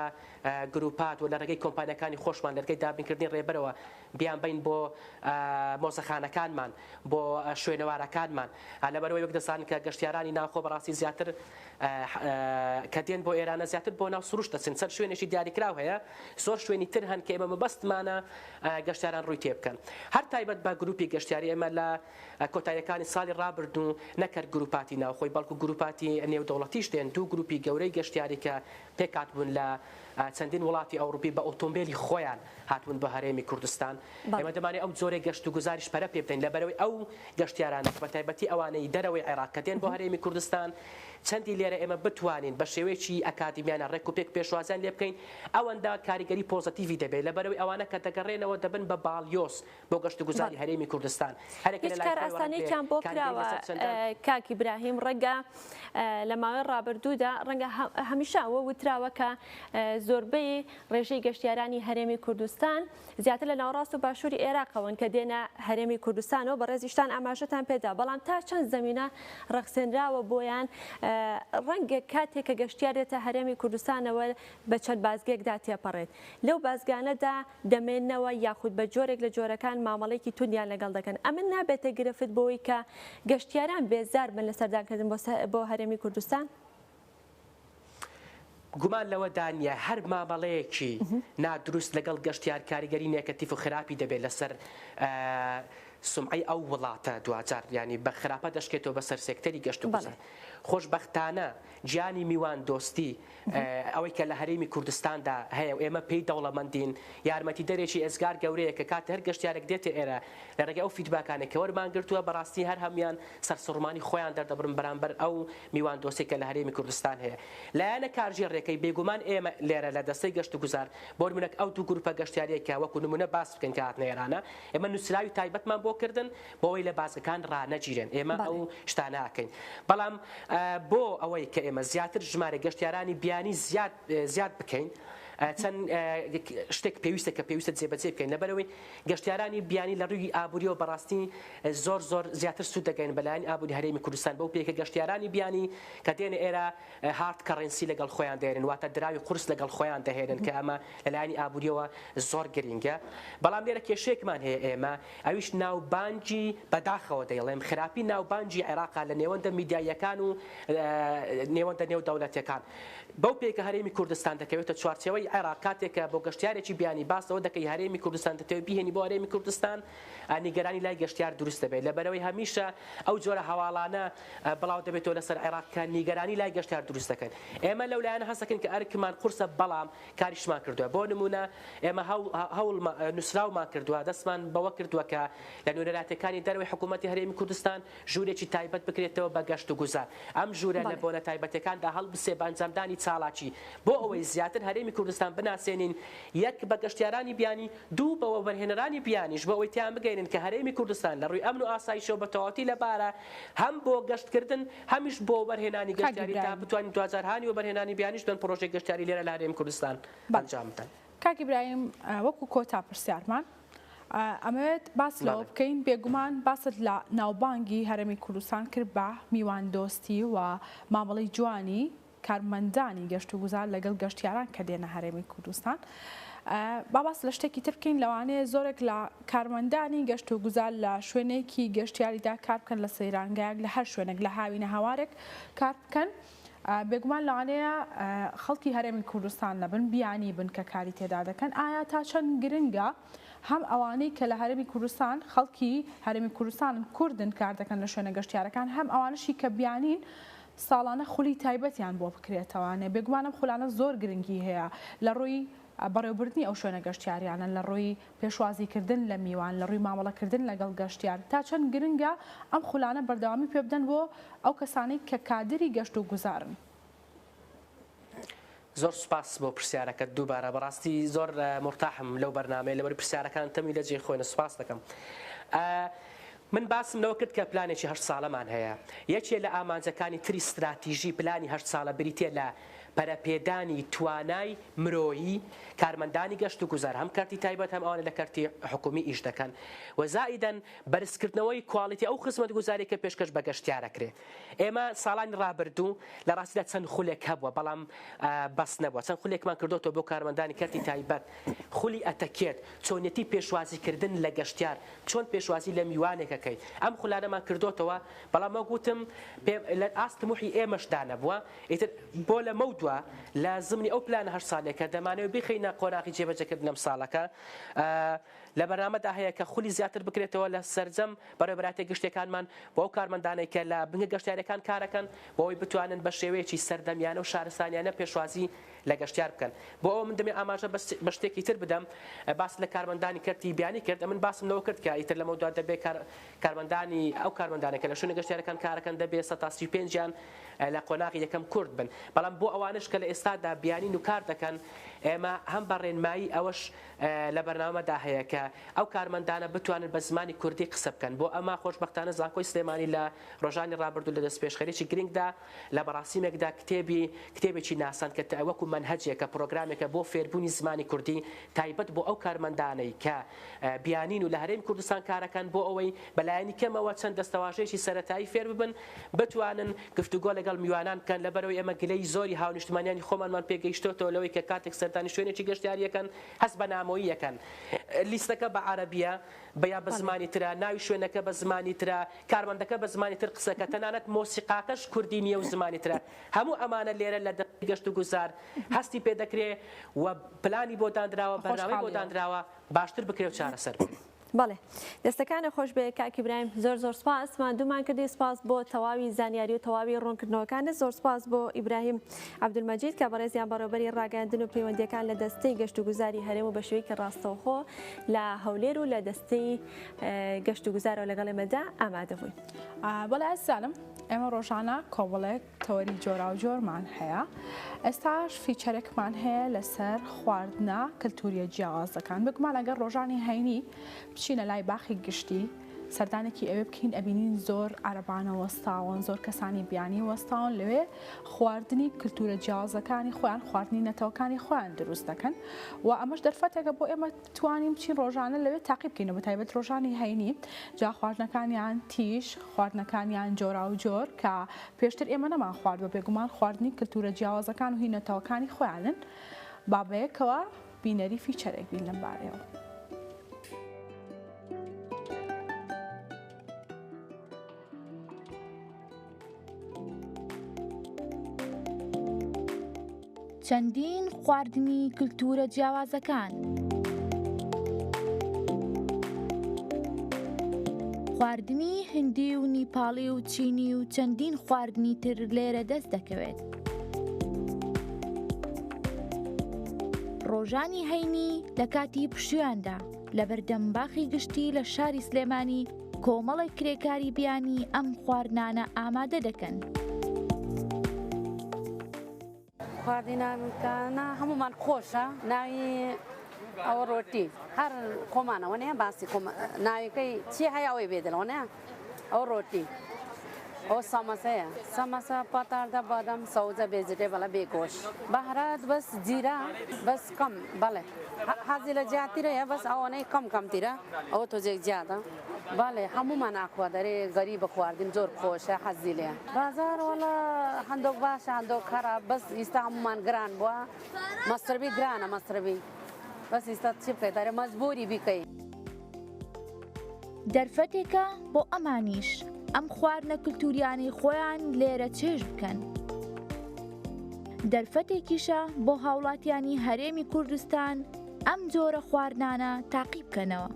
گروپات و لە ڕێگەی کۆمپانیەکانی خۆشمان لە ڕێگەی دابینکردنی ڕێبەرەوە بیان بین بۆ مۆزەخانەکانمان بۆ شوێنەوارەکانمان لەبەرەوەی وەک دەزانن کە گەشتیارانی ناوخۆ بەڕاستی زیاتر کە دێن بۆ ئێرانە زیاتر بۆ ناو سروشت دەچن سەر شوێنێکی دیاریکراو هەیە زۆر شوێنی تر هەن کە ئێمە مەبەستمانە گەشتیاران ڕووی تێ بکەن هەر تایبەت بە گروپی گەشتیاری ئێمە لە کۆتاییەکانی ساڵی ڕابردوو نەکرد گروپاتی ناوخۆی بەڵکو گروپاتی نێودەوڵەتیش دێن دوو گروپی گەورەی گەشتیاری کە پێکات بوون لە چەندین وڵاتی ئەوروپی بە ئۆتۆمبیلی خۆیان هاتوون بە هەرێمی کوردستان ئێمە دەمانێت ئەو جۆرەی گەشت و گوزاریش پەرە پێ بدەین لەبەرەوەی ئەو گەشتیارانە بە تایبەتی ئەوانەی دەرەوەی عێراق کە دێن بۆ هەرێمی کوردستان چەندی لێرە ئێمە بتوانین بە شێوەیەکی ئەکادمیانە ڕێک و پێک پێشوازیان لێ بکەین ئەوەندا کاریگەری پۆزتیڤی دەبێت لەبەرەوەی ئەوانە کە دەگەڕێنەوە دەبن بە باڵیۆس بۆ گەشت و گوزاری هەرێمی کوردستان هیچ کار ئاسانێکیان بۆ کراوە کاکی براهیم ڕەنگە لە ماوەی ڕابردوودا ڕەنگە هەمیشە ئەوە وتراوە کە زۆربەی ڕێژەی گەشتیارانی هەرێمی کوردستان زیاتر لە ناوەڕاست و باشووری عێراقەوەن کە دێنە هەرێمی کوردستانەوە بە ڕێزیشتان ئاماژەتان پێدا بەڵام تا چەند زەمینە ڕەخسێنراوە بۆیان ڕەنگە کاتێک کە گەشتیارێتە هەرێمی کوردستانەوە بە چەند بازگێکدا تێپەڕێت لەو بازگانەدا دەمێننەوە یاخود بە جۆرێک لە جۆرەکان مامەڵێکی توندیان لەگەڵ دەکەن ئەمە نابێتە گرفت بۆی کە گەشتیاران بێزار بن لە سەردانکردن بۆ هەرێمی کوردستان گومان لەوە دانیە هەر مامەڵەیەکی نادروست لەگەڵ گەشتیار کاریگەری نێگەتیڤ و خراپی دەبێت لەسەر سمعی ئەو وڵاتە دوجار ینی بە خراپە دەشکێتەوە بەسەر سێکتەری گەشت و گوزار خۆشبەختانە گیانی میوان دۆستی ئەوەی کە لە هەرێمی کوردستاندا هەیە و ئێمە پێی دەوڵەمەندین یارمەتی دەرێکی ئێزگار گەورەیە کە کات هەر گەشتیارێک دێتە ئێرە لە ڕێگەی ئەو فیدباکانێک کە وەرمان گرتووە بەڕاستی هەر هەمیان سەرسوڕمانی خۆیان دەردەبرن بەرامبەر ئەو میوان دۆستی کە لە هەرێمی کوردستان هەیە لایەنە کارژێڕێکەکەی بێگومان ئێمە لێرە لە دەستەی گەشت و گوزار بۆ نمونەک ئەو دوو گروپە گەشتیاریەکە وەکو نمونە باس بکەن کە هاتنە ئێرانە ئێمە نووسراوی تایبەتمان بۆ کردن بۆەوەی لە بازەکان ڕانەگیرێن ئێمە ئەو شتانە ئاکەین بەڵام بۆ ئەوەی کە ئێمە زیاتر ژمارە گەشتیارانی بیانی زیاد بکەین چەند شتێک پێویستە کە پێویستە جێبەجێ بکەین لەبەرەوەی گەشتیارانی بیانی لە ڕووی ئابووریەوە بەڕاستی زۆر زیاتر سوود دەگەین بەلایەن ئابووری هەرێمی کوردستان بەو پێکە گەشتیارانی بیانی کە دێنە ئێرە هارد کەڕنسی لەگەڵ خۆیان دەهێنن واتە دراوی قورس لەگەڵ خۆیان دەهێنن کە ئەمە لەلایەنی ئابووریەوە زۆر گرنگە بەڵام لێرە کێشەیەکمان هەیە ئێمە ئەویش ناوبانگی بەداخەوە دەیڵێم خراپی ناوبانگی عێراقا لە نێوەندە میدیایەکان و نێوەندە نێو دەوڵەتەکان بەو پێکە هەرێمی کوردستان دەکەوێتە چوارچێوەی عێراق کاتێکە بۆ گەشتیارێکی بیانی باسەوە دەکەی هەرێمی کوردستان دەتەوێت بیهێنی بۆ هەرێمی کوردستان نیگەرانی لای گەشتیار دروست دەبێت لەبەرەوەی هەمیشە ئەو جۆرە هەواڵانە بڵاو دەبێتەوە لەسەر عێراقکە نیگەرانی لای گەشتیار دروست دەکەن ئێمە لەولایەنە هەستەکەن کە ئەرکمان قورسە بەڵام کاریشمان کردووە بۆ نمونە ئێمە هەوڵ نووسراومان کردووە دەستمان بەوە کردووە کە لە نوێنەراتەکانی دەروی حکوومەتی هەرێمی کوردستان ژوورێکی تایبەت بکرێتەوە بە گەشت و گوزار ئەم ژوورە لە بۆنە تایبەتەکاندا هەڵبسێ بە ئەنجامدانی چاڵاکی بۆ ئەوەی زیاتر هەرێمی کوردستان بناسێنین یەک بە گەشتیارانی بیانی دوو بەوە بەرهێنەرانی بیانیش بۆ ئەوەی تیان بگەینن کە هەرێمی کوردستان لە ڕووی ئەمن و ئاسایشەوە بە تەواوەتی لەبارە هەم بۆ گەشتکردن هەمیش بۆ بەرهێنانی گەشتیاری تا بتوانین دوجارهانی و بەرهێنانی بیانیش بن پرۆژێک گەشتیاری لێرە لە هەرێمی کوردستان ئەنجام بدەن کاکی برایم وەکو کۆتا پرسیارمان ئەمەوێت باس لەوە بکەین بێگومان باست لە ناوبانگی هەرێمی کوردستان کرد بە میوان دۆستی و مامەڵەی جوانی کارمەندانی گەشت و گوزار لەگەڵ گەشتیاران کە دێنە هەرێمی کوردستان باباس لە شتێکی تر بکەین لەوانەیە زۆرێک لە کارمەندانی گەشت و گوزار لە شوێنێکی گەشتیاریدا کار بکەن لە سەیرانگایەک لە هەر شوێنێک لە هاوینە هاوارێک کار بکەن بێگومان لەوانەیە خەڵکی هەرێمی کوردستان لەبن بیانی بن کە کاری تێدا دەکەن ئایا تا چەند گرنگە هەم ئەوانەی کە لە هەرێمی کوردستان خەڵکی هەرێمی کوردستان کوردن کار دەکەن لە شوێنە گەشتیارەکان هەم ئەوانشی کە بیانین ساڵانە خولی تایبەتیان بۆ بکرێتەوانێ بێگومانم خولانە زۆر گرنگی هەیە لە ڕووی بەڕێوەبردننی ئەو شوێنە گەشتیاریانە لە ڕووی پێشوازیکردن لە میوان لە ڕووی مامەڵەکردن لەگەڵ گەشتیار تا چەند گرنگە ئەم خولانە بەردەوامی پێ بدەن بۆ ئەو کەسانەی کە کادری گەشت و گوزارن. زۆر سوپاس بۆ پرسیارەکەت دووبارە بەڕاستی زۆر مرتاحم لەو بەرنامەیە لەبەر پرسیارەکان تەمی لە جێی خۆینە سوپاس دەکەم. من باسم لەوە کرد کە پلانێکی 8 ساڵەمان هەیە یەکێ لە ئامانجەکانی تری استراتیژی پلانی 8 ساڵە بریتێ لە پەرەپێدانی توانای مرۆیی کارمەندانی گەشت و گوزار هەم کارتی تایبەت هەم ئەوانە لە کارتی حکومی ئیش دەکەن و زائیدەن بەرزکردنەوەی کواڵیتی ئەو خزمەت گوزاری کە پێشکەش بە گەشتیارەکرێ. ئێمە ساڵانی ڕابردوو لە ڕاستیدا چەند خولێک هەبووە بەڵام بەس نەبووە، چەند خولێکمان کردوتەوە بۆ کارمەندانی کارتی تایبەت خولی ئەتەکێت چۆنیەتی پێشوازیکردن لە گەشتیار چۆن پێشوازی لە میوانێکەکەی ئەم خولانەمان کردوتەوە بەڵام گوتم لە ئاستموحی ئێمەشدا نەبووە ئیتر بۆ لە مەودووە لە زمانی ئەو پلانە هەر ساڵێکە دەمانەوە بخینە قۆناغی جێبەجەکردن ئەم ساڵەکە لە بەرنامەدا هەیە کە خولی زیاتر بکرێتەوە لە سەرجەم بەڕێوەبەراتێک گشتەکانمان بۆ ئەو کارمەندانەی کە لە بنگە گەشتیارەکان کارەکەن بۆەوەی بتوانن بە شێوەیەکی سەردەمیانە و شارستانیانە پێشوازی لە گەشتیار بکەن. بۆ ئەو من دەمێ ئاماژە بە شتێکی تر بدەم باس لە کارمەندانی کردی بیانی کرد من باسم لەوە کرد کە ئیتر لەمە دوات دەبێت کارمەندانی ئەو کارمەندانێکە لە شوێنە گەشتیارەکان کارەکەن دەبێت 135یان لە قۆناغی یەکەم کورد بن بەڵام بۆ ئەوانش کە لە ئێستادا بیانین و کار دەکەن ئێمە هەم بەڕێنمایی ئەوەش لە بەرنامەدا هەیە کە ئەو کارمەندانە بتوانن بە زمانی کوردی قسە بکەن بۆ ئەمە خۆشبەختانە زانکۆی سلێمانی لە ڕۆژانی ڕابردوو لە دەستپێشخەرێکی گرنگدا لە بەڕاستیمێکدا کتێبێکی ناسان کە وەکو منهەجێکە پرۆگرامێکە بۆ فێربوونی زمانی کوردی تایبەت بۆ ئەو کارمەندانەی کە بیانین و لە هەرێمی کوردستان کارەکەن بۆ ئەوەی بەلایەنی کەمەوە چەند دەستەواژەیەکی سەرەتایی فێر ببن بتوانن گفتوگۆ لەگەڵ میوانان بکەن لەبەرەوەی ئێمە گلەی زۆری هاونیشتمانیانی خۆمانمان پێگەیشتوتەوە لەوەی کە کاتێک سەردانی شوێنێکی گەشتیاریەکەن هەست بە نامۆییەکەن لیستەکە بە عەرەبیە بەیا بە زمانی ترە ناوی شوێنەکە بە زمانی ترە کارمەندەکە بە زمانی تر قسەکە تەنانەت مۆسیقاکەش کوردی نییە و زمانی ترە هەموو ئەمانە لێرە لە گەشت و گوزار هەستی پێ دەکرێت و پلانی بۆ دانراوە بەنامەی بۆ دانراوە باشتر بکرێت و چارەسەر بکرێت. بەڵێ دەستەکانە خۆش بێ کاکی برایم زۆر سپاس مادوومان کردی سپاس بۆ تەواوی زانیاری و تەواوی ڕوونکردنەوەکانت زۆر سپاس بۆ ئیبراهیم عەبدولمەجید کە بەڕێزیان بەڕێوەبەری ڕاگەاندن و پەیوەندیەکان لە دەستەی گەشت و گوزاری هەرێم و بە شێوەیەکی ڕاستەوخۆ لە هەولێر و لە دەستەی گەشت و گوزارەوە لەگەڵ ئێمەدا ئامادە بووین. بەڵێ ئەسالم ئێمە ڕۆژانە کۆمەڵێک تەوەری جۆرا و جۆرمان هەیە ئێستاش فیچەرێکمان هەیە لەسەر خواردنە کللتوریە جیاوازەکان بگومان ئەگەر ڕۆژانی هەینی بچینە لای باخی گشتی سەردانێکی ئەوێ بکەین ئەبینین زۆر عەرەبانە وەستاون زۆر کەسانی بیانی وەستاون لەوێ خواردنی کللتورە جیاوازەکانی خۆیان خواردنی نەتەوەکانی خۆیان دروست دەکەن و ئەمەش دەرفەتێکە بۆ ئێمە توانین بچین ڕۆژانە لەوێ تاقی بکەینەوە بەتایبەت ڕۆژانی هەینی جا خواردنەکانیان تیش خواردنەکانیان جۆرا و جۆر کە پێشتر ئێمە نەمان خوارد بە بێگومان خواردنی کللتورە جیاوازەکان و هینەتەوەکانی خۆیانن بابەیەکەوە بینەری فیچەرێک بین لەم بارەیەوە. چەندین خواردنی کللتورە جیاوازەکان خواردنی هندی و نیپاڵی و چینی و چەندین خواردنی تر لێرە دەست دەکەوێت. ڕۆژانی هەینی لە کاتی پشویاندا لە بەردەمباخی گشتی لە شاری سلێمانی کۆمەڵی کرێکاری بیانی ئەم خواردنانە ئامادە دەکەن. خواردنەکانە هەمومان خۆشە ناوی ئەوە ڕۆتی هەر خۆمانەوە نەیە باسی ناویەکەی چی هەیە ئەوەی بێدڵەوە ئەو ڕۆتی ئەو سامەسەیە سامەسە پاتاردە بادەم سەوزە بێزرێ بەڵە بێگۆش بەهرات بەس جیرە بەس کەم بەڵێ حەزی لە جیاتیرەیە بەس ئەوانەی کەم تیرە ئەوە تۆزێک جیادە بەڵێ هەمومان ئاخوا دەرێ گەری بە خواردن زۆر خۆشە حەزی لێ بازار وەڵە هەندۆک باشە هەندۆک خەرا بەس ئیستا هەمومان گران بووە مەستربی گرانە مەستربی بەس ئیستا چی بکەیت دەرێ مەجبوری بیکەیت. دەرفەتێکە بۆ ئەمانیش ئەم خواردنە کللتوریانی خۆیان لێرە چێژ بکەن. دەرفەتێکیشە بۆ هاوڵاتیانی هەرێمی کوردستان ئەم جۆرە خواردنانە تاقی بکەنەوە.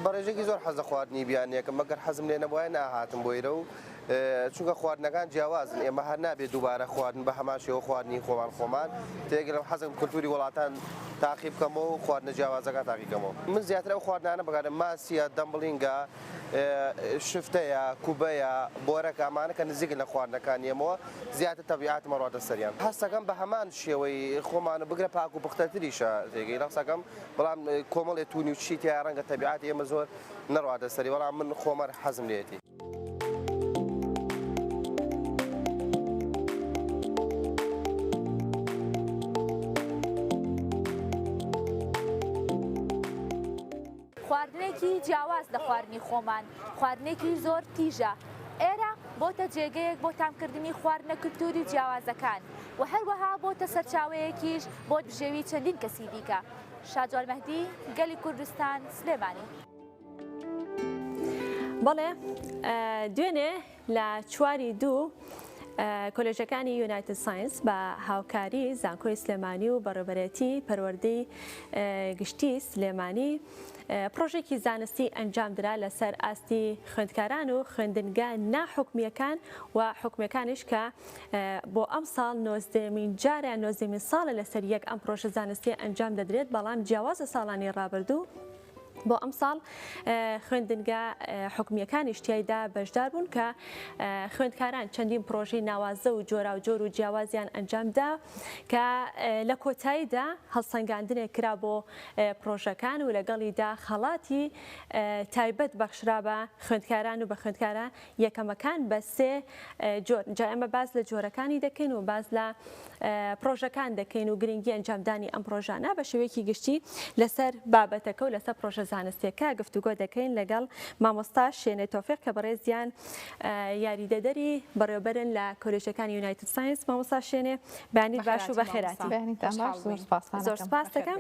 بەڕێژێکی زۆر حەز لە خواردنی بیانیەکەم مەگەر حەزم لێ نەبووە ناهاتم بۆیرە و چونکە خواردنەکان جیاوازن ئێمە هەر نابێت دووبارە خواردن بە هەمان شێوە خواردنی خۆمان تێگەڵم حەزم کللتوری وڵاتان تاقی بکەمەوە و خواردنە جیاوازەکان تاقی بکەمەوە. من زیاتر ئەو خواردنانە بەکارم ماسیە دەمبڵینگە شفتەیە کوبەیە بۆرەکە ئەمانە کە نزیکن لە خواردنەکانی ئێمەوە زیاتر تەبیعاتمە ڕاتە سەریان هەستەکەم بە هەمان شێوەی خۆمانە بگرە پاک و پختەتریشە تێگەی ڕاستەکەم بەڵام کۆمەڵێ تونی و چی تیا ڕەنگە تەبیعات ئێمە زۆر نەڕاتە سەری بەڵام من خۆمەر حەزم لێتی. خواردنێکی جیاواز لە خواردنی خۆمان خواردنێکی زۆر تیژە ئێرە بۆتە جێگەیەک بۆ تامکردنی خواردنە کولتوری جیاوازەکان و هەروەها بۆتە سەرچاوەیەکیش بۆ بژێوی چەندین کەسی دیکە. شاجوال مەهدی، گەلی کوردستان، سلێمانی. بەڵێ دوێنێ لە 4/2 کۆلێژەکانی یونایتد ساینس بە هاوکاری زانکۆی سلێمانی و بەڕێوەبەرێتی پەروەردەی گشتی سلێمانی پرۆژێکی زانستی ئەنجامدرا لەسەر ئاستی خوێندکاران و خوێندنگە ناحکومیەکان و حکومیەکانیش کە بۆ ئەم ساڵ 90مین جاریان 90مین ساڵە لەسەر یەک ئەم پرۆژە زانستی ئەنجام دەدرێت بەڵام جیاوازە ساڵانی ڕابردوو بۆ ئەم ساڵ خوێندنگە حکومیەکانی شتیایدا بەشدار بوون کە خوێندکاران چەندین پرۆژەی ناوازە و جۆرا و جۆر و جیاوازیان ئەنجامدا کە لە کۆتاییدا هەڵسەنگاندنێک کرا بۆ پرۆژەکان و لەگەڵیدا خەڵاتی تایبەت بەخشرا بە خوێندکاران و بە خوێندکارە یەکەمەکان بە 3 جۆر. جا ئێمە باز لە جۆرەکانی دەکەین و باز لە پرۆژەکان دەکەین و گرنگی ئەنجامدانی ئەم پرۆژانە بە شێوەیەکی گشتی لەسەر بابەتەکە و لەسەر پرۆژە زانستیەکە گفتوگۆ دەکەین لەگەڵ مامۆستا شێنێ تۆفیق کە بەڕێزیان یاریدەدەری بەڕێوەبەرن لە کۆلێژەکانی یونایتد ساینس. مامۆستا شێنێ بەیانی باش و بەخێراتی. زۆر سپاس دەکەم.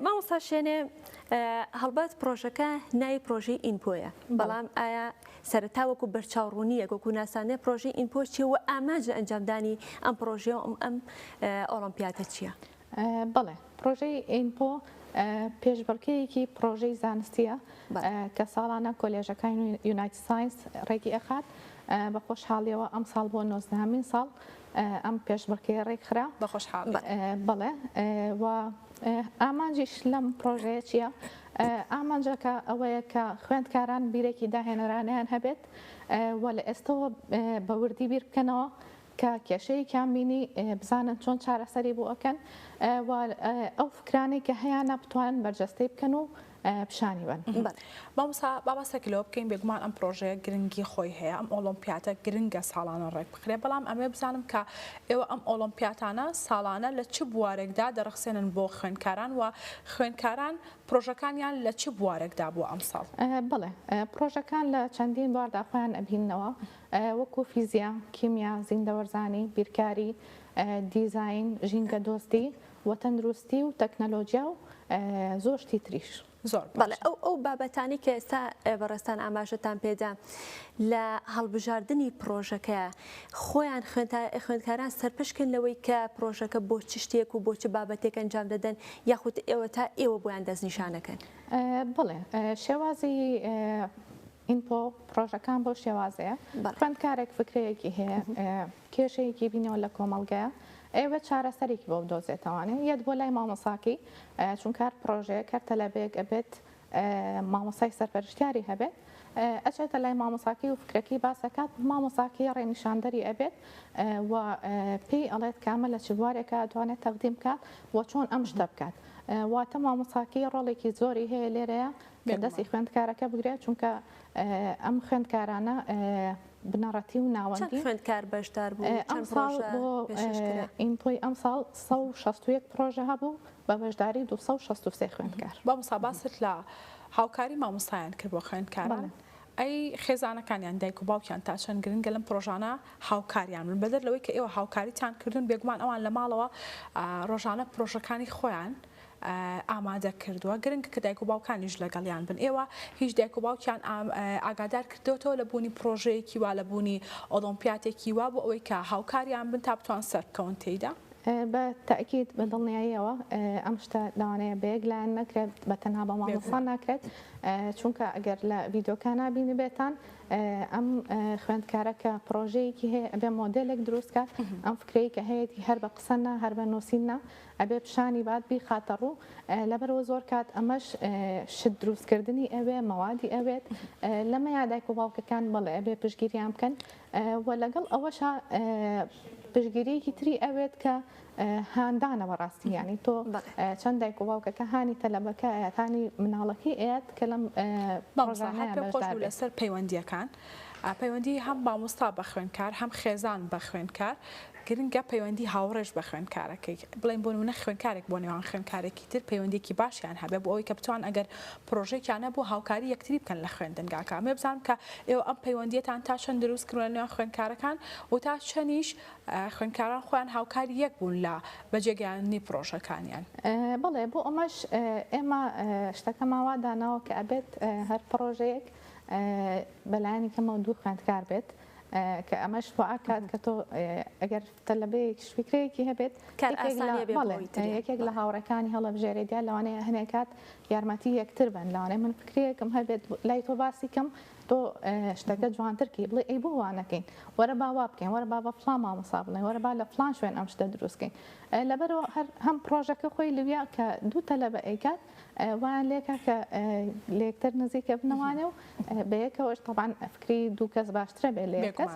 مامۆستا شێنێ هەڵبەت پرۆژەکە ناوی پرۆژەی ئینپۆیە بەڵام ئایا سەرەتا وەکو بەرچاوڕوونیە وەکو ناسانێ پرۆژەی ئینپۆ چیە و ئاماژ لە ئەنجامدانی ئەم پرۆژەیە و ئەم ئۆلۆمپیاتە چییە؟ بەڵێ پرۆژەی ئینپۆ پێشبڕکەیەکی پرۆژەی زانستیە کە ساڵانە کۆلێژەکانی یونایتد ساینس ڕێگی ئەخات بە خۆشحاڵیەوە ئەم ساڵ بۆ 90مین ساڵ ئەم پێشبڕکەی ڕێکخرا بە خۆشحاڵ. بەڵێ و ئامانجیش لەم پرۆژەیە چییە؟ ئامانجەکە ئەوەیە کە خوێندکاران بیرێکی داهێنەرانیان هەبێت و لە ئێستەوە بە وردی بیر بکەنەوە کە کێشەیەکیان بینی بزانن چۆن چارەسەری بۆ ئەکەن و ئەو فکرانەی کە هەیەە بتوانن بەرجەستەی بکەن و پیشانی بن. بابەسێک لەوە بکەین بێگومان ئەم پرۆژەیە گرنگی خۆی هەیە ئەم ئۆلۆمپیاتە گرنگە ساڵانە ڕێک بخرێ بەڵام ئەمێ بزانم کە ئێوە ئەم ئۆلۆمپیاتانە ساڵانە لە چ بوارێکدا دەرەخسێنن بۆ خوێندکاران و خوێندکاران پرۆژەکانیان لە چ بوارێکدا بوو ئەم ساڵ؟ بڵێ پرۆژەکان لە چەندین بواردا خۆیان ئەبینەوە وەکو فیزیا، کیمیا، زیندەوەرزانی، بیرکاری، دیزاین، ژینگە دۆستی و تەندروستی و تەکنەلۆژیا و زۆشتی تریش. زۆر بەڵێ ئەو بابەتانی کە ئێستا بەڕێستان ئاماژەتان پێدا لە هەڵبژاردننی پرۆژەکە خۆیان خوێندکاران سەرپشکن لەوەی کە پرۆژەکە بۆ چ شتێک و بۆ چ بابەتێک ئەنجام دەدەن یاخود ئێوە تا ئێوە بۆیان دەستنیشانەکەن؟ بڵێ شێوازی ئینپۆ پرۆژەکان بۆ شێوازەیە خوێندکارێک فکرەیەکی هەیە کێشەیەکی بینەوە لە کۆمەڵگەیە ئێوە چارەسەرێکی بۆ بدۆزێتەوانێ یەت بۆ لای مامۆساکی چونکار پرۆژەیە کەرتە لەبێک ئەبێت مامۆسای سەرپەرشتیاری هەبێت ئەچێتە لای مامۆساکی و فکرەکەی باسەکات مامۆساکی ڕێنیشاندەری ئەبێت و پێی ئەڵێت کامە لە چ بوارێکە دەوانێت تەقدیم بکات و چۆن ئەم شتە بکات واتە مامۆساکی ڕۆڵێکی زۆری هەیە لێرەیە کە دەستی خوێندکارەکە بگرێت چونکە ئەم خوێندکارانە بنەڕەتی و ناوەندی خوێندکار بەشدار بوو ئەم ساڵ بۆ ئینپۆی ئەم ساڵ 161 پرۆژە هەبوو بە بەشداری 263 خوێندکار. با مساباست لە هاوکاری مامۆستایان کرد بۆ خوێندکاران ئەی خێزانەکانیان دایک و باوکیان تا چەند گرنگە لەم پرۆژانە هاوکاریان من بەدەر لەوەی کە ئێوە هاوکاریتان کردن بێگومان ئەوان لە ماڵەوە ڕۆژانە پرۆژەکانی خۆیان ئامادە کردووە گرنگ کە دایک و باوکانیش لەگەڵیان بن ئێوە هیچ دایک و باوکیان ئاگادار کردوەوە لە بوونی پرۆژەیەکی وا لە بوونی ئۆلۆمپیاتێکی وا بۆ ئەوەی کە هاوکاریان بن تا بتوان سەر بکەون تێیدا؟ بە تاکید بە دڵنیاییەوە ئەم شتە لەوانەیە بەیەک لایەن نەکرێت بە تەنها بە مامۆستا ناکرێت چونکە ئەگەر لە ڤیدۆکان نبینی بێتان ئەم خوێندکارەکە پرۆژەیەکی هەیە ئەبێ مۆدلێک دروستکات ئەم فکرەیە کە هەیەی هەر بە قسەنا هەر بە نووسیننا ئەبێ پیشانی بات بیخاتە ڕوو لەبەرەوە زۆر کات ئەمەش شت دروستکردنی ئەوێ مەوادی ئەوێت لەمە یادایک و باوکەکان بەڵێ ئەبێ پشگیریان بکەن و لەگەڵ ئەوەشە پشگیریەکی تری ئەوێت کە هاندانەوە ڕاستی ینی تۆ چەند دایک و باوکەکە هانی تەلەبەکە ئاەتانی مناڵەکەی ئەیەت کە لەم خۆش لەسەر پەیوەندیەکان پەیوەندی هەم مامۆستا بە خوێندکار هەم خێزان بە خوێندکار گرنگە پەیوەندی هاوڕێژ بە خوێندکارەکەی بڵێن بۆ نمونە خوێندکارێک بۆ نێوان خوێندکارێکی تر پەیوەندێکی باشیان هەبێ بۆ ئەوەی کە بتوان ئەگەر پرۆژێکیانە بۆ هاوکاری یەکتری بکەن لە خوێندنگاکە ئەمێ بزانم کە ئێوە ئەم پەیوەندیەتان تا چەند دروست کردوە نێوان خوێندکارەکان و تا چەندیش خوێندکاران خۆیان هاوکاری یەک بوون لە بەجێگەیاندنی پرۆژەکانیان. بەڵێ بۆ ئەمەش ئێمە شتەکە ماوا داناوە کە ئەبێت هەر پرۆژەیەک بەلایانی کەمەوە دوو خوێندکار بێت کە ئەمەش بۆعکات کە تۆ ئەگەر تەلەبەیەکی فکرەیەکی هەبێت یەکێک لە هاوڕەکانی هەڵەبژێرێدیا لەوانەیە هەنێکات یارمەتی یەکتر بن لەوانەیە من فکرەیەکم هەبێت لای تۆ باسی کەم تۆ شتەکە جوانترکی بڵێ ئەی بۆ وانەکەین وەرە باوا بکەین وەرە با بە فلان مامۆستا بڵێن وەرە با لە فلان شوێن ئەم شتە دروستکەین لەبەرەوە هەم پرۆژەکە خۆی لەویا کە دوو تەلەبە ئەیکات وان لێکە کە لێکتر نزیکە بنەوانێ و بەیەکەوەش طبعاً فکری دوو کەس باشترە بێ لێ کەس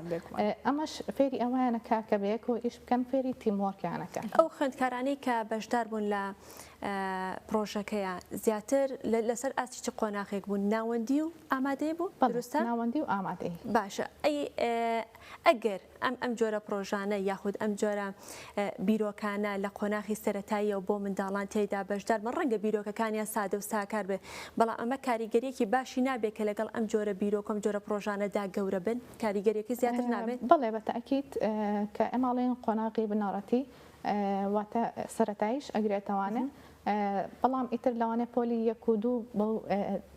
ئەمەش فێری ئەوانە کاکە بەیەکەوە ئیش بکەن فێری تیمۆرکیانەکە ئەو خوێندکارانەی کە بەشدار بوون لە پرۆژەکەیە زیاتر لەسەر ئاستی چ قۆناغێک بوون ناوەندی و ئامادەی بوو دروستە ناوەندی و ئامادەی باشە ئەگەر ئەم جۆرە پرۆژانە یاخود ئەم جۆرە بیرۆکانە لە قۆناغی سەرەتاییەوە بۆ منداڵان تێدا بەشدار من ڕەنگە بیرۆکەکانیان سادە و ساکار بێ بەڵام ئەمە کاریگەریەکی باشی نابێت کە لەگەڵ ئەم جۆرە بیرۆکەم جۆرە پرۆژانەدا گەورە بن کاریگەریەکی زیاتر نابێت بەڵێ بەتەکیید کە ئەماڵێن قۆناغی بنەڕەتی واتە سەرەتاییش ئەگرێتەوانێ بەڵام ئیتر لەوانێ پۆلی یەک و دوو بەو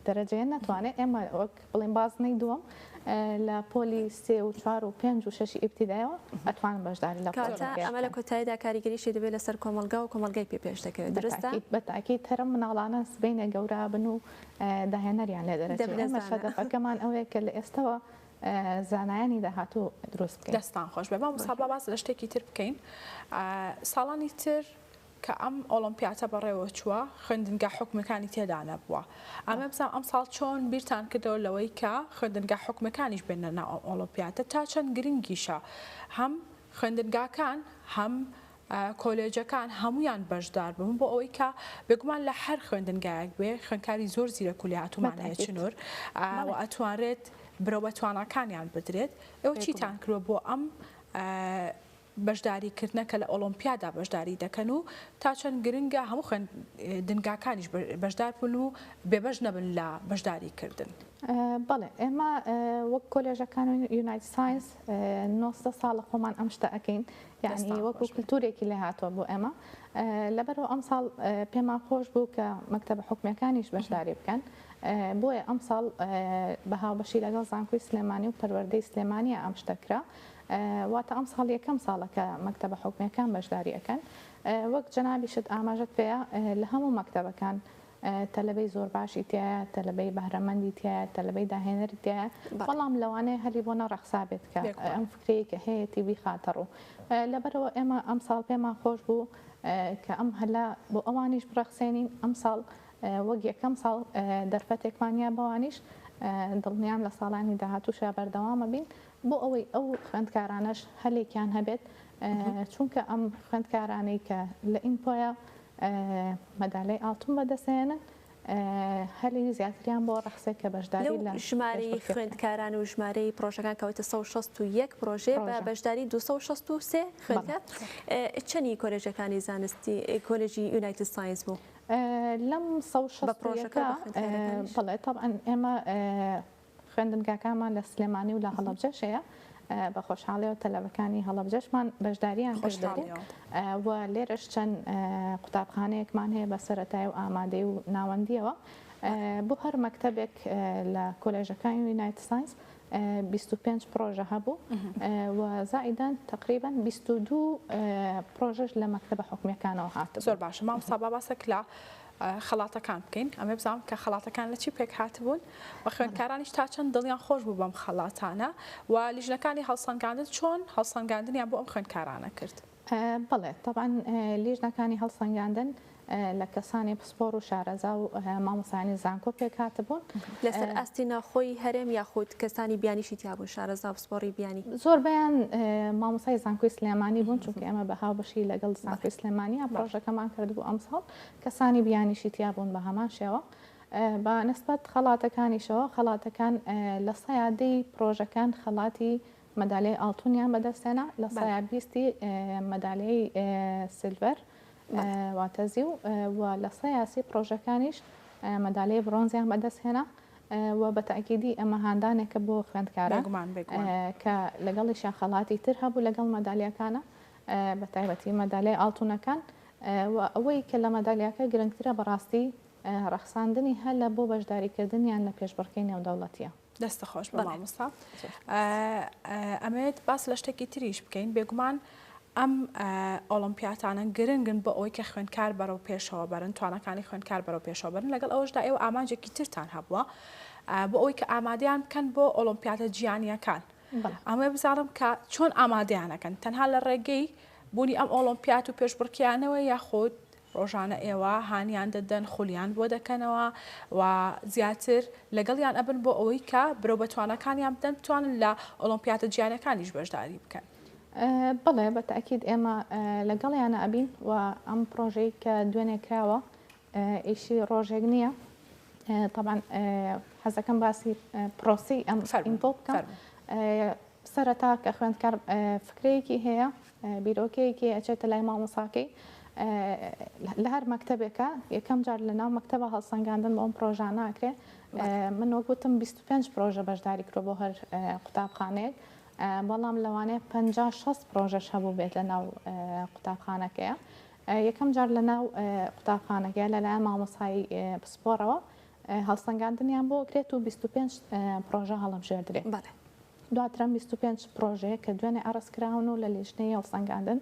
دەرەجەیە ناتوانێت ئێمە وەک بڵێن بازنەی دووەم لە پۆلی 3 و 4 و 5 و 6 ئیبتیدایەوە ئەتوانن بەشداری لە ئەمە لە کۆتاییدا کاریگەریشی دەبێت لەسەر کۆمەلگا و کۆمەلگای پێش دەکەوێت درستە بەتاکید هەرم مناڵانە سبەینە گەورە بن و داهێنەریان لێ دەرەچێت ئەمە شەدەفەکەمان ئەوەیە کە لە ئێستەوە زانایانی داهاتوو دروست بکەین دەستان خۆش بێ مام سابا باس لە شتێکی تر بکەین ساڵانی تر کە ئەم ئۆلۆمپیاتە بەڕێوە چووە خوێندنگا حکومەکانی تێدا نەبووە ئەمە بزانام ئەم ساڵ چۆن بیرتان کردەوە لەوەی کە خوێندنگا حکومەکانیش بێنە ناو ئۆلۆمپیاتە تا چەند گرنگیشە هەم خوێندنگاکان هەم کۆلێجەکان هەمویان بەشدار بوون بۆ ئەوەی کە بێگومان لە هەر خوێندنگایەک بێ خوێندکاری زۆر زیرەک و لێهاتوومان هەیە چنوور و ئەتوانرێت برەوە توانەکانیان بدرێت ئێوە چیتان کردووە بۆ ئەم بەشداریکردنەکە لە ئۆلۆمپیادا بەشداری دەکەن و تا چەند گرنگە هەموو خوێندنگاکانیش بەشدار بوون و بێبەش نەبن لە بەشداریکردن. بەڵێ ئێمە وەک کۆلێژەکان و یونایتد ساینس 90 ساڵە خۆمان ئەم شتە ئەەکەین یعنی وەکو کللتورێکی لێ هاتووە بۆ ئێمە لەبەرەوە ئەم ساڵ پێمان خۆش بوو کە مەکتەبە حکومەکانیش بەشداری بکەن بۆیە ئەم ساڵ بە هاوبەشی لەگەڵ زانکۆی سلێمانی و پەروەردەی سلێمانیە ئەم شتەکرا واتە ئەم ساڵ یەکەم ساڵەکە مەکتەبە حکومەکان بەشداری ئەەکەن وەک جەنابیشت ئاماژەت پێەیە لە هەموو مەکتەبەکان تەلەبەی زۆر باشی تایە تەلەبەی بەهرەمەندی تایە تەلەبەی داهێنەری تایە بەڵام لەوانەیە هەری بۆ نەڕەخسا بێت کە ئەم فکرەیەکە هەیەی وی خاتەڕ و لەبەرەوە ئێمە ئەم ساڵ پێمان خۆش بوو کە ئەم هەلا بۆ ئەوانیش بڕەخسێنین ئەم ساڵ وەک یەکەم ساڵ دەرفەتێکمانیا بەوانیش دڵنیان لە ساڵانی داهاتووشە بەردەوامە بین بۆ ئەوەی ئەو خوێندکارانەش هەلێکیان هەبێت چونکە ئەم خوێندکارانەی کە لە ئینپۆیە مەدالای ئاڵتون بەدەسێنن هەلی زیاتریان بۆ ڕەخسێک کە بەشداری لە ژمارەی خوێندکاران و ژمارەی پرۆژەکان کەوتە 161 پرۆژێ بە بەشداری 263 خوێندکار چەندی کۆلێژەکانی زانستی کۆلێژی یونایتد ساینس بوو لەم 160 بەڵێ طبعاً ئێمە خوێندنگاکانمان لە سلێمانی و لە هەڵەبجەشەیە بە خۆشحاڵیەوە تەلەبەکانی هەڵەبجەشمان بەشداریان کردێت و لێرەش چەند قوتابخانەیەکمان هەیە بە سەرەتای و ئامادەی و ناوەندیەوە بۆ هەر مەکتەبێک لە کۆلێژەکانی یونایتد ساینس 25 پرۆژە هەبوو و زائیدان تقریبا 22 پرۆژەش لە مەکتەبە حکومەکانەوە هاتبوو. زۆر باشە مام سابا باسێک لە خەڵاتەکان بکەین ئەمە بزانم کە خەڵاتەکان لە چی پێک هاتبوون و خوێندکارانیش تا چەند دڵیان خۆش بوو بەم خەڵاتانە و لیژنەکانی هەڵسەنگاندن چۆن هەڵسەنگاندنیان بۆ ئەم خوێندکارانە کرد. بەڵێ طبعاً لیژنەکانی هەڵسەنگاندن لە کەسانی پسپۆر و شارەزا و مامۆسانی زانکۆ پێک هاتبوون لەسەر ئاستی ناخۆی هەرێم یاخود کەسانی بیانیشی تیابوون شارەزا و پسپۆری بیانی زۆر بەیان مامۆسای زانکۆی سلێمانی بوون چونکە ئێمە بە هاوبەشی لەگەڵ زانکۆی سلێمانی پرۆژەکەمان کردبوو ئەم ساڵ کەسانی بیانیشی تیابوون بە هەمان شێوە بە نسبەت خەڵاتەکانیشەوە خەڵاتەکان لە سەیادەی پرۆژەکان خەڵاتی مەدالیای ئاڵتونیان بەدەستێنا لە سایە 20 مەدالیای سیلڤەر واتەزی و لە سەیاسی پرۆژەکانیش مەدالیای برۆنزیان بەدەستهێنا و بە تاکیدی ئەمە هاندانێکە بۆ خوێندکارە کە لەگەڵیشیان خەڵاتی تر هەبوو لەگەڵ مەدالیەکانە بە تایبەتی مەدالیای ئاڵتونەکان و ئەوەی کە لە مەدالیەکە گرنگترە بەڕاستی ڕەخساندنی هەر لە بۆ بەشداریکردنیان لە پێشبڕکەی نێودەوڵەتیە. دەستە خۆش بە مامۆستا. ئەمەوێت باس لە شتێکی تریش بکەین بێگومان ئەم ئۆلۆمپیاتانە گرنگن بە ئەوەی کە خوێندکار بەرەو پێشەوە بەرن توانەکانی خوێندکار بەرەو پێشەوە بەرن لەگەڵ ئەوەشدا ئێوە ئامانجێکی ترتان هەبووە بۆ ئەوەی کە ئامادەیان بکەن بۆ ئۆلۆمپیاتە جیهانیەکان. ئەمە بزانم کە چۆن ئامادەیانەکەن تەنها لە ڕێگەی بوونی ئەم ئۆلۆمپیات و پێشبڕکیانەوە یاخود ڕۆژانە ئێوە هانیان دەدەن خولیان بۆ دەکەنەوە و زیاتر لەگەڵیان ئەبن بۆ ئەوەی کە برەو بەتوانەکانیان بدەن بتوانن لە ئۆلۆمپیاتە جیهانیەکانیش بەشداری بکەن. بڵێ بە تاکید ئێمە لەگەڵیانە ئەبین و ئەم پرۆژەی کە دوێنێ کراوە ئیشی ڕۆژێک نییە طبعا حەزەکەم باسی پرۆسی ئەم ئینڤۆ بکەم سەرەتا کە خوێندکار فکرەیەکی هەیە بیرۆکەیەکی ئەچێتە لای مامۆساکەی لە هەر مەکتەبێکە یەکەم جار لە ناو مەکتەبە هەڵسەنگاندن بۆ ئەم پرۆژە ناکرێ من وەگوتم 25 پرۆژە بەشداری کرۆ بۆ هەر قوتابخانەیەک بەڵام لەوانەیە 50-60 پرۆژەش هەبوو بێت لە ناو قوتابخانەکەیە یەکەم جار لە ناو قوتابخانەکەیە لەلایەن مامۆسایی پسپۆرەوە هەڵسەنگاندنیان بۆ کرێت و 25 پرۆژە هەڵەبژێردرێت دواترم 25 پرۆژەیە کە دوێنێ ئەڕستکراون و لە لیژنەی هەڵسەنگاندن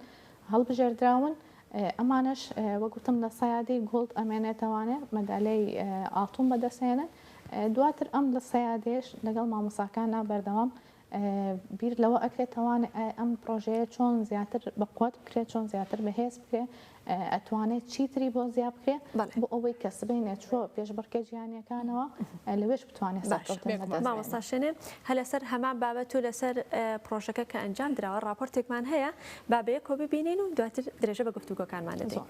هەڵبژێردراون ئەمانش وەگوتم لە سەیادی گۆڵد ئەمێنێتەوانێ مەدالیای ئاڵتون بەدەستێنن دواتر ئەم لە سەیادێش لەگەڵ مامۆساکانە بەردەوام بیر لەوە ئەکرێتەوانێت ئەم پرۆژەیە چۆن زیاتر بەقوت بکرێت چۆن زیاتر بەهێز بکرێت ئەتوانێت چیتری بۆ زیاد بکرێت بۆ ئەوەی کە سبەی چوە پێشبڕکێ جیهانیەکانەوە لەوێش بتوانێت مامۆستا شوێنێ هە لەسەر هەمان بابەت و لەسەر پرۆژەکە کە ئەنجام درراوە راپۆرتێکمان هەیە بابەیە کۆ ببینین و دواتر درێژە بە گفتوگۆکانمان دەدەین.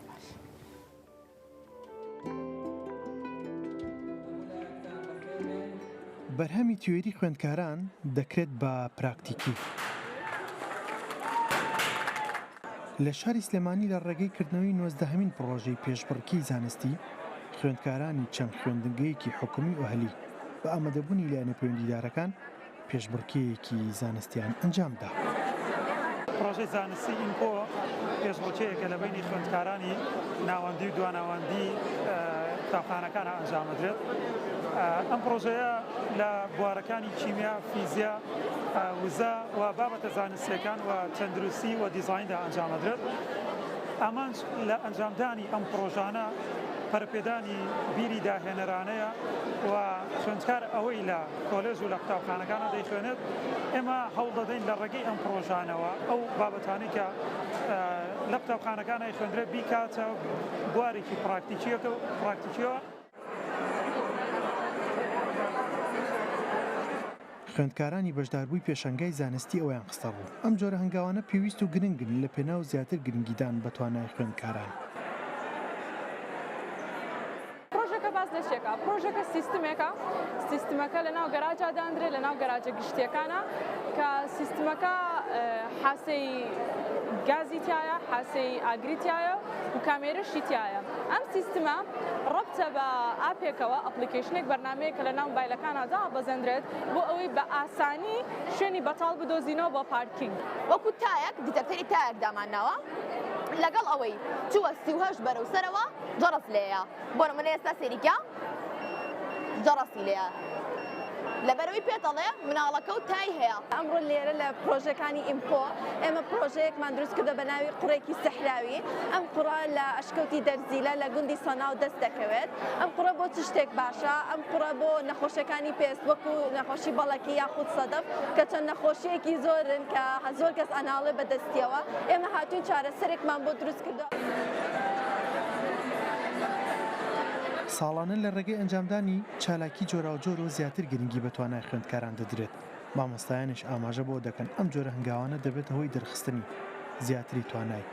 بەرهەمی تیۆری خوێندکاران دەکرێت بە پراکتیکی. لە شاری سلێمانی لە ڕێگەیکردنەوەی 19هەمین پرۆژەی پێشبڕکێی زانستی خوێندکارانی چەند خوێندنگەیەکی حکومی و هەلی بە ئامادەبوونی لایەنە پەیوەندیدارەکان پێشبڕکێیەکی زانستیان ئەنجامدا. پرۆژەی زانستی ئینکۆ پێشبڕکێیەکە لە بینی خوێندکارانی ناوەندی و دواناوەندی قوتابخانەکانە ئەنجامەدرێت. ئەم پرۆژەیە لە بوارەکانی کیمیا، فیزیا، وزە و بابەتە زانستیەکان و تەندروستی و دیزایندا ئەنجامەدرێت. ئەمانج لە ئەنجامدانی ئەم پرۆژانە پەرپێدانی بیری داهێنەرانەیە و خوێندکار ئەوەی لە کۆلێژ و لە قوتابخانەکانە دەیخوێنێت ئێمە هەوڵ دەدەین لە ڕێگەی ئەم پرۆژانەوە ئەو بابەتانی کە لە قوتابخانەکانە خوێندرێت بیکاتە بوارێکی پراکتیکیەوە. خوێندکارانی بەشداربووی پێشەنگای زانستی ئەویان خستە بوو. ئەم جۆرە هەنگاوانە پێویست و گرنگن لە پێناو زیاتر گرنگیدان بە توانای خوێندکاران. پرۆژەکە باز لەشێکە پرۆژەکە سیستمەکە لە ناو گەراجا دانرێت لە ناو گەراجە گشتیەکانە کە سیستمەکە حاسەی گازی تایە حاسەی ئاگریتایە و کامێرەشی تایە. ئەم سیستمە ڕەبتە بە ئاپێکەوە ئەپلیکیشنێک بەرنامەیە کە لە ناو مۆبایلەکانەدا بەزەندرێت بۆ ئەوەی بە ئاسانی شوێنی بەتاڵ بدۆزینەوە بۆ پارکینگ. وەکو تایەک دیتەکتەری تایەک دامانناوە لەگەڵ ئەوەی چووە 38 بەرەو سەرەوە جەڕەس لێیە بۆ نمونە ئێستا سێریکە جەڕەسی لێیە لەبەرەوەی پێدەڵێ مناڵەکە و تای هەیە. ئەمڕۆ لێرە لە پرۆژەکانی ئیمپۆ ئێمە پرۆژەیەکمان دروست کردە بە ناوی قوڕێکی سەحراوی. ئەم قوڕە لە ئەشکەوتی دەرزیلە لە گوندی سەناو دەست دەکەوێت. ئەم قوڕە بۆ چ شتێک باشە؟ ئەم قوڕە بۆ نەخۆشیەکانی پێست وەکو نەخۆشی بەڵەکی یاخود سەدەف کە چەند نەخۆشیەکی زۆرن کە زۆر کەس ئەناڵێ بەدەستیەوە. ئێمە هاتوون چارەسەرێکمان بۆ دروست کردو. ساڵانە لە ڕێگەی ئەنجامدانی چالاکی جۆراوجۆر و زیاتر گرنگی بە توانای خوێندکاران دەدرێت. مامۆستایانش ئاماژە بۆ دەکەن ئەم جۆرە هەنگاوانە دەبێت هۆی دەرخستنی زیاتری توانای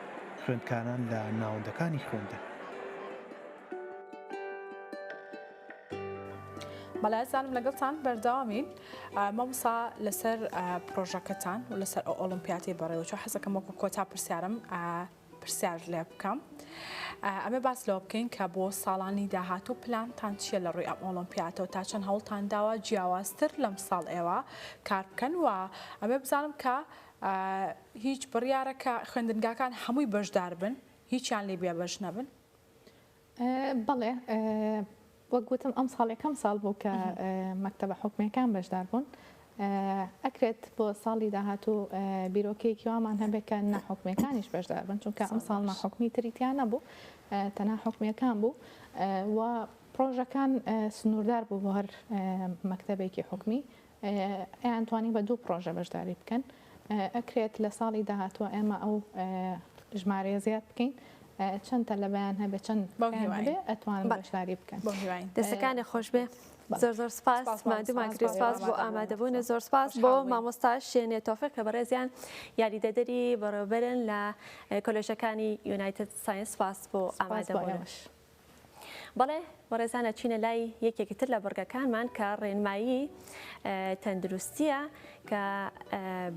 خوێندکاران لە ناوەندەکانی خوێندن. بەڵێزانم لەگەڵتان بەردەوامین مامۆستا لەسەر پرۆژەکەتان و لەسەر ئۆلمپیاتی بەڕێوەچوو حەزەکەم وەکو کۆتا پرسیارم پرسیار لێ بکەم ئەمە باس لەوە بکەین کە بۆ ساڵانی داهاتوو پلانتان چییە لە ڕووی ئەم ئۆلمپیاتەوە تا چەند هەوڵتان داوە جیاوازتر لەم ساڵ ئێوە کار بکەن و ئەمە بزانم کە هیچ بڕیارەکە خوێندنگاکان هەمووی بەشدار بن هیچیان لێ بێ بەش نەبن بەڵێ وەک گوتم ئەم ساڵ یەکەم ساڵ بوو کە مەکتەبە حکومیەکان بەشدار بوون ئەکرێت بۆ ساڵی داهاتوو بیرۆکەیەکی وامان هەبێت کە ناحکومیەکانیش بەشدار بن چونکە ئەم ساڵ ناحکومی تریتیان نەبوو تەنها حکومیەکان بوو و پرۆژەکان سنووردار بوو بۆ هەر مەکتەبێکی حکومی ئەیان توانی بە دوو پرۆژە بەشداری بکەن ئەکرێت لە ساڵی داهاتووە ئێمە ئەو ژمارەیە زیاد بکەین چەندە لە بەیان هەبێت چەند هەبێ ئەتوانن بەشداری بکەن دەستەکانی خۆش بێ زۆر سپاس مادوماگری سپاس بۆ ئامادەبوون زۆر سپاس بۆ مامۆستا شوێنێ تۆفیق کە بەڕێزیان یاریدەدەری بەڕێوەبەرن لە کۆلێژەکانی یونایتد ساینس سپاس بۆ ئامادەبوونش بەڵێ بەڕێزانە چینە لای یەکێکی تر لە بڕگەکانمان کە ڕێنمایی تەندروستیە کە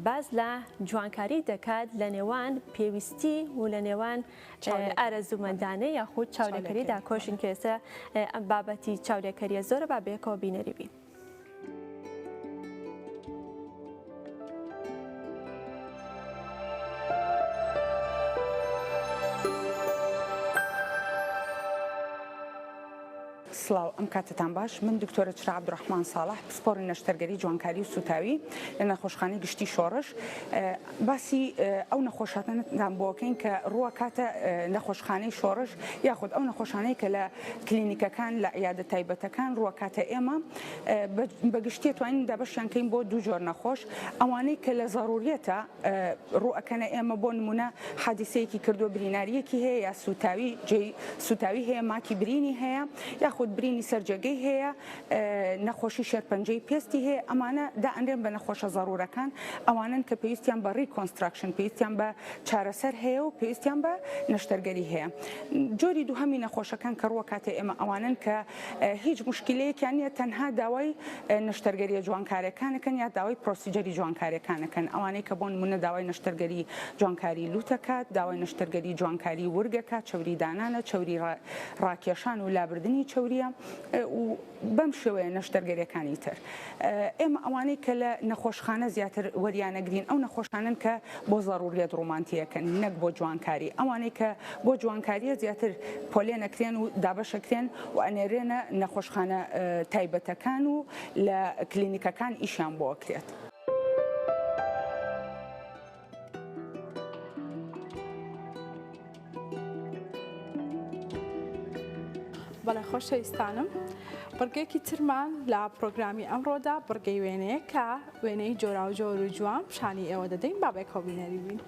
باز لە جوانکاری دەکات لە نێوان پێویستی و لە نێوان ئارەزومەندانە یاخود چاولێکەریدا کۆشین کێسە ئەم بابەتی چاولێکەریە زۆرە با بێکەوە بینەریبین. سڵاو ئەم کاتتان باش من دکتۆرە چرا عەبدوڕەحمان ساڵح پسپۆڕی نەشتەرگەری جوانکاری و سوتاوی لە نەخۆشخانەی گشتی شۆڕش باسی ئەو نەخۆشاتان بۆکەین کە ڕووە کاتە نەخۆشخانەی شۆڕش یاخود ئەو نەخۆشانەی کە لە کلینیکەکان لە عیادە تایبەتەکان ڕووە کاتە ئێمە بەگشتی توانین دابەشیانکەین بۆ دوو جۆر نەخۆش ئەوانەی کە لە ضرورەتە ڕووەکەنە ئێمە بۆ نمونە حادیسەیەکی کردو بریناریەکی هەیە یا سوتاوی هەیە ماکی برینی هەیە یاخود برینی سەرجەگەی هەیە نەخۆشی شێرپەنجەی پێستی هەیە ئەمانە دائەنرێن بە نەخۆشە ضرورەکان ئەوانن کە پێویستیان بە ریکۆنستراکشن پێویستیان بە چارەسەر هەیە و پێویستیان بە نەشتەرگەری هەیە جۆری دووهەمی نەخۆشەکان کە ڕووە کاتێ ئێمە ئەوانن کە هیچ مشکلەیەکیان نیە تەنها داوای نەشتەرگەریە جوانکاریەکانەکەن یا داوای پرۆسیجەری جوانکاریەکانەکەن ئەوانەی کە بۆ نمونە داوای نەشتەرگەری جوانکاری لوتەکات داوای نەشتەرگەری جوانکاری ورگەکە چەوری دانانە چەوری ڕاکێشان و لابردنی چەوریە و بەم شێوەیە نەشتەرگەریەکانی تر ئێمە ئەوانەی کە لە نەخۆشخانە زیاتر وەریانەگرین ئەو نەخۆشخانن کە بۆ ضرورێت ڕۆمانتیەکەن نەک بۆ جوانکاری ئەوانەی کە بۆ جوانکاریە زیاتر پۆلێنەکرێن و دابەشەکرێن و ئەنێرێنە نەخۆشخانە تایبەتەکان و لە کلینیکەکان ئیشیان بۆ ئەکرێت. بەڵێ خۆشەویستانم بڕگەیەکی ترمان لە پرۆگرامی ئەمڕۆدا بڕگەی وێنەیە کە وێنەی جۆراوجۆر و جوان پیشانی ئێوە دەدەین بابێکەوە بینەری بین.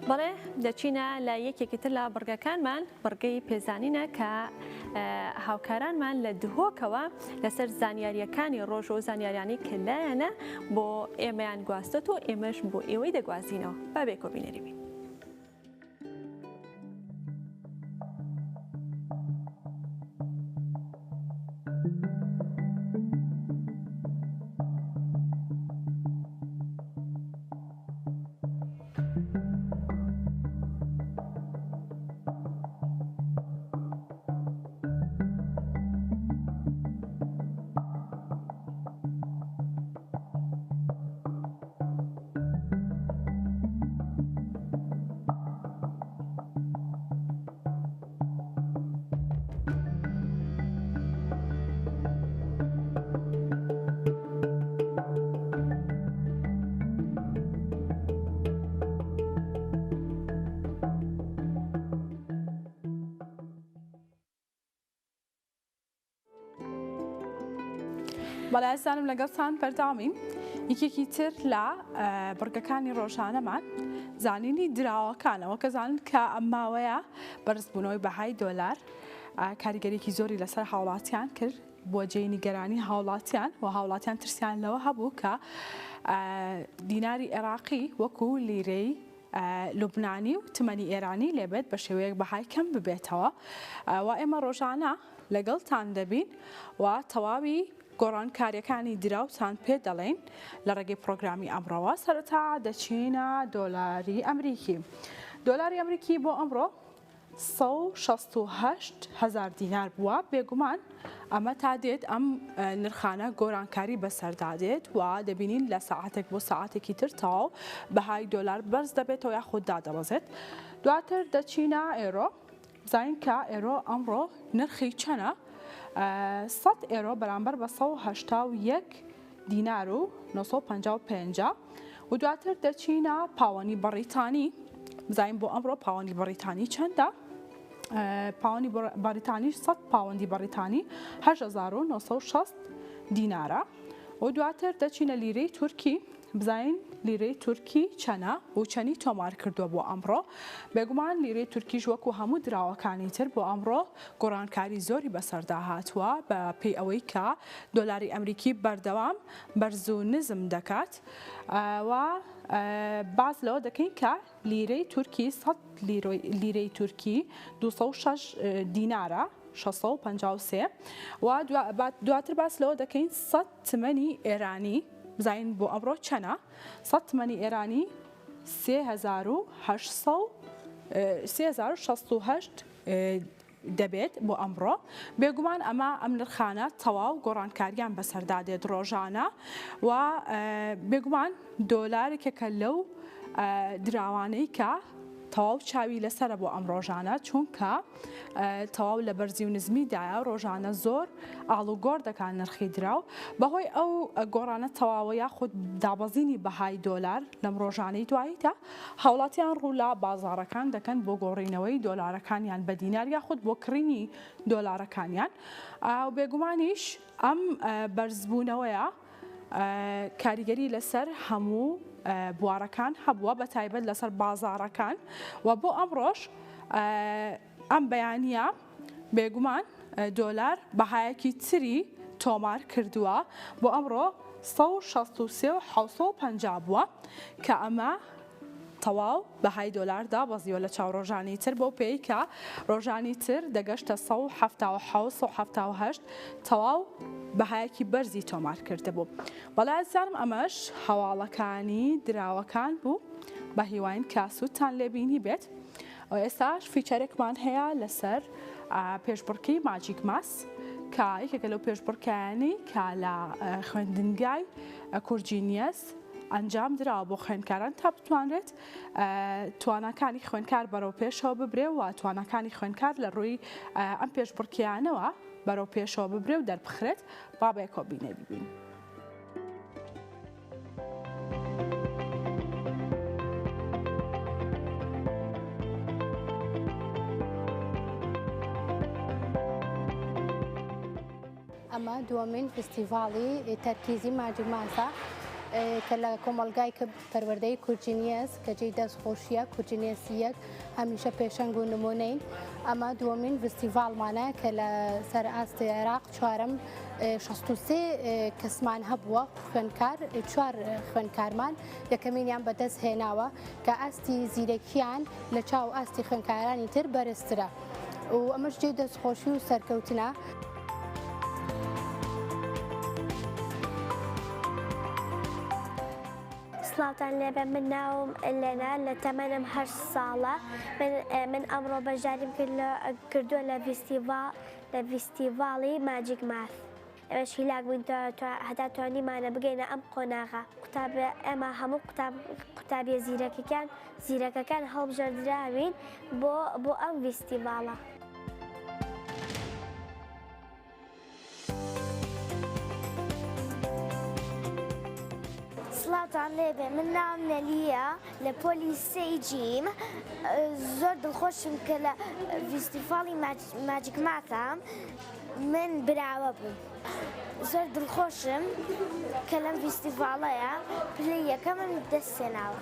بەڵێ دەچینە لە یەکێکی تر لە بڕگەکانمان بڕگەی پێزانینە کە هاوکارانمان لە دهۆکەوە لەسەر زانیاریەکانی ڕۆژ و زانیاریانی کە لایەنە بۆ ئێمەیان گواستێت و ئێمەش بۆ ئێوەی دەگوازینەوە بابێکۆ بینەریبین. بەڵایزانم لەگەڵتان بەرداوین یەکێکی تر لە بڕگەکانی ڕۆژانەمان زانینی دراوەکانەوە کە زانن کە ئەم ماوەیە بەرزبوونەوەی بەهای دۆلار کاریگەریەکی زۆری لەسەر هاوڵاتیان کرد بۆ جێی نیگەرانی هاوڵاتیان و هاوڵاتیان ترسیان لەوە هەبوو کە دیناری عێراقی وەکو لیرەی لوبنانی و تمەنی ئێرانی لێبێت بە شێوەیەک بەهای کەم ببێتەوە و ئێمە ڕۆژانە لەگەڵتان دەبین و تەواوی گۆڕانکاریەکانی دراوتان پێ دەڵێن لە ڕێگەی پرۆگرامی ئەمڕۆوە سەرەتا دەچینە دۆلاری ئەمریکی. دۆلاری ئەمریکی بۆ ئەمڕۆ 168,000 دینار بووە بێگومان ئەمە تا دێت ئەم نرخانە گۆرانکاری بەسەردادێت و دەبینین لە ساعتێک بۆ ساعتێکی تر تەواو بەهای دۆلار بەرز دەبێتەوە یا خۆت دادەبەزێت. دواتر دەچینە ئێرۆ زین کە ئێرۆ ئەمڕۆ نرخی چەنە 100 ئێرۆ بەرامبەر بە 181 دینار و 955 و دواتر دەچینە پاوەنی بەڕیتانی بزانین بۆ ئەمڕۆ پاوەنی بەڕیتانی چەندە؟ پاوەنی بەریتانی 100 پاوەندی بەریتانی 8960 دینارە و دواتر دەچینە لیرەی تورکی بزانین لیرەی تورکی چەنە و چەنی تۆمار کردووە بۆ ئەمڕۆ بێگومان لیرەی تورکیش وەکو هەموو دراوەکانی تر بۆ ئەمڕۆ گۆڕانکاری زۆری بەسەردا هاتووە بە پێی ئەوەی کە دۆلاری ئەمریکی بەردەوام بەرز و نزم دەکات و باز لەوە دەکەین کە لیرەی تورکی 100 لیرەی تورکی 206 دینارە 653 و دواتر باس لەوە دەکەین 100 تمەنی ئێرانی بزانین بۆ ئەمڕۆ چەنە 100 تمەنی ئێرانی 3668 دەبێت بۆ ئەمڕۆ بێگومان ئەمە ئەم نرخانە تەواو گۆڕانکاریان بەسەردادێت ڕۆژانە و بێگومان دۆلارێکەکە لەو دراوانەی کە تەواو چاوی لەسرە بۆ ئەم ڕۆژانە چونکە تەواو لە بەرزی و نزمیدایە ڕۆژانە زۆر ئاڵوگۆڕ دەکات نرخی دراو بەهۆی ئەو گۆڕانە تەواوە یاخود دابەزینی بەهای دۆلار لەم ڕۆژانەی دواییدا هاوڵاتیان ڕوو لە بازاڕەکان دەکەن بۆ گۆڕینەوەی دۆلارەکانیان بە دینار یاخود بۆ کڕینی دۆلارەکانیان و بێگومانیش ئەم بەرزبوونەوەیە کاریگەری لەسەر هەموو بوارەکان هەبووە بە تایبەت لەسەر بازاڕەکان و بۆ ئەمڕۆژ ئەم بەیانیە بێگومان دۆلار بەهایەکی تری تۆمار کردووە بۆ ئەمڕۆ 163,750 بووە کە ئەمە تەواو بەهای دۆلاردا بەزیوە لە چاو ڕۆژانی تر بۆ پێی کە ڕۆژانی تر دەگەشتە 177 تەواو بەهایەکی بەرزی تۆمار کرده بوو. بەڵای زانم ئەمەش هەواڵەکانی دراوەکان بوو بە هیواین کاسووتان لێبینی بێت. ئێستاش فیچەرێکمان هەیە لەسەر پێشبڕکەی ماجیک ماس کە یەکێکە لەو پێشبڕکەیانی کە لە خوێندنگای کورجینیەس ئەنجام دراوە بۆ خوێندکاران تا بتوانرێت توانەکانی خوێندکار بەرەو پێشەوە ببرێ و توانەکانی خوێندکار لە ڕووی ئەم پێشبڕکیانەوە بەرەو پێشەوە ببرێ و دەربخرێت با بەیەکەوە بینێ ببین. ئەمە دووەمین فستیڤاڵی تەرکیزی ماجیک ماسە کە لە کۆمەلگای پەروەردەی کورجینیەس کە جێی دەستخۆشیە کورجینێسیەک هەمیشە پێشەنگ و نمونەین. ئەمە دووەمین فستیڤاڵمانە کە لە سەر ئاستی عێراق چوارەم 63 کەسمان هەبووە خوێندکار 4 خوێندکارمان یەکەمینیان بەدەست هێناوە کە ئاستی زیرەکیان لە چاو ئاستی خوێندکارانی تر بەرزترە و ئەمەش جێی دەستخۆشی و سەرکەوتنە. سڵاوتان لێبێ من ناوم لێنا لە تەمەنم 8 ساڵە من ئەمڕۆ بەشداریم کردووە لە فیستیڤاڵی ماجیک ماس. ئێمەش هیلاک بووین هەتا توانیمانە بگەینە ئەم قۆناغا ئێمە هەموو قوتابیە زیرەکەکان هەڵبژێردراوین بۆ ئەم فیستیڤاڵە. سڵاوتان لێبێ من ناوم نەلیە لە پۆلی سەیجیم زۆر دڵخۆشم کە لە فیستیڤاڵی ماجیک ماسە من براوە بووم زۆر دڵخۆشم کە لەم فیستیڤاڵەیە پلەی یەکەمم دەستێناوە.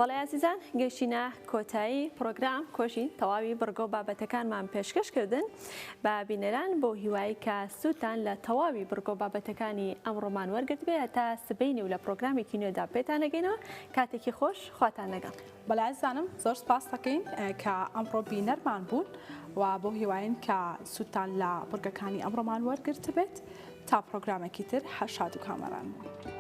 بەڵێ عزیزان گەشتینە کۆتایی پرۆگرام کۆژی تەواوی بڕگۆ بابەتەکانمان پێشکەشکردن بە بینەران بۆ هیوایی کە سووتان لە تەواوی بڕگۆ بابەتەکانی ئەمڕۆمان وەرگرت بێ تا سبەینی و لە پرۆگرامێکی نوێدا پێتانەگەینەوە کاتێکی خۆش خواتان لەگەڵ. بەڵێ عزیزانم زۆر سپاس دەکەین کە ئەمڕۆ بینەرمان بوون و بۆ هیواین کە سووتان لە بڕگەکانی ئەمڕۆمان وەرگرت بێت تا پرۆگرامێکی تر هەشاد و کامەران بوون.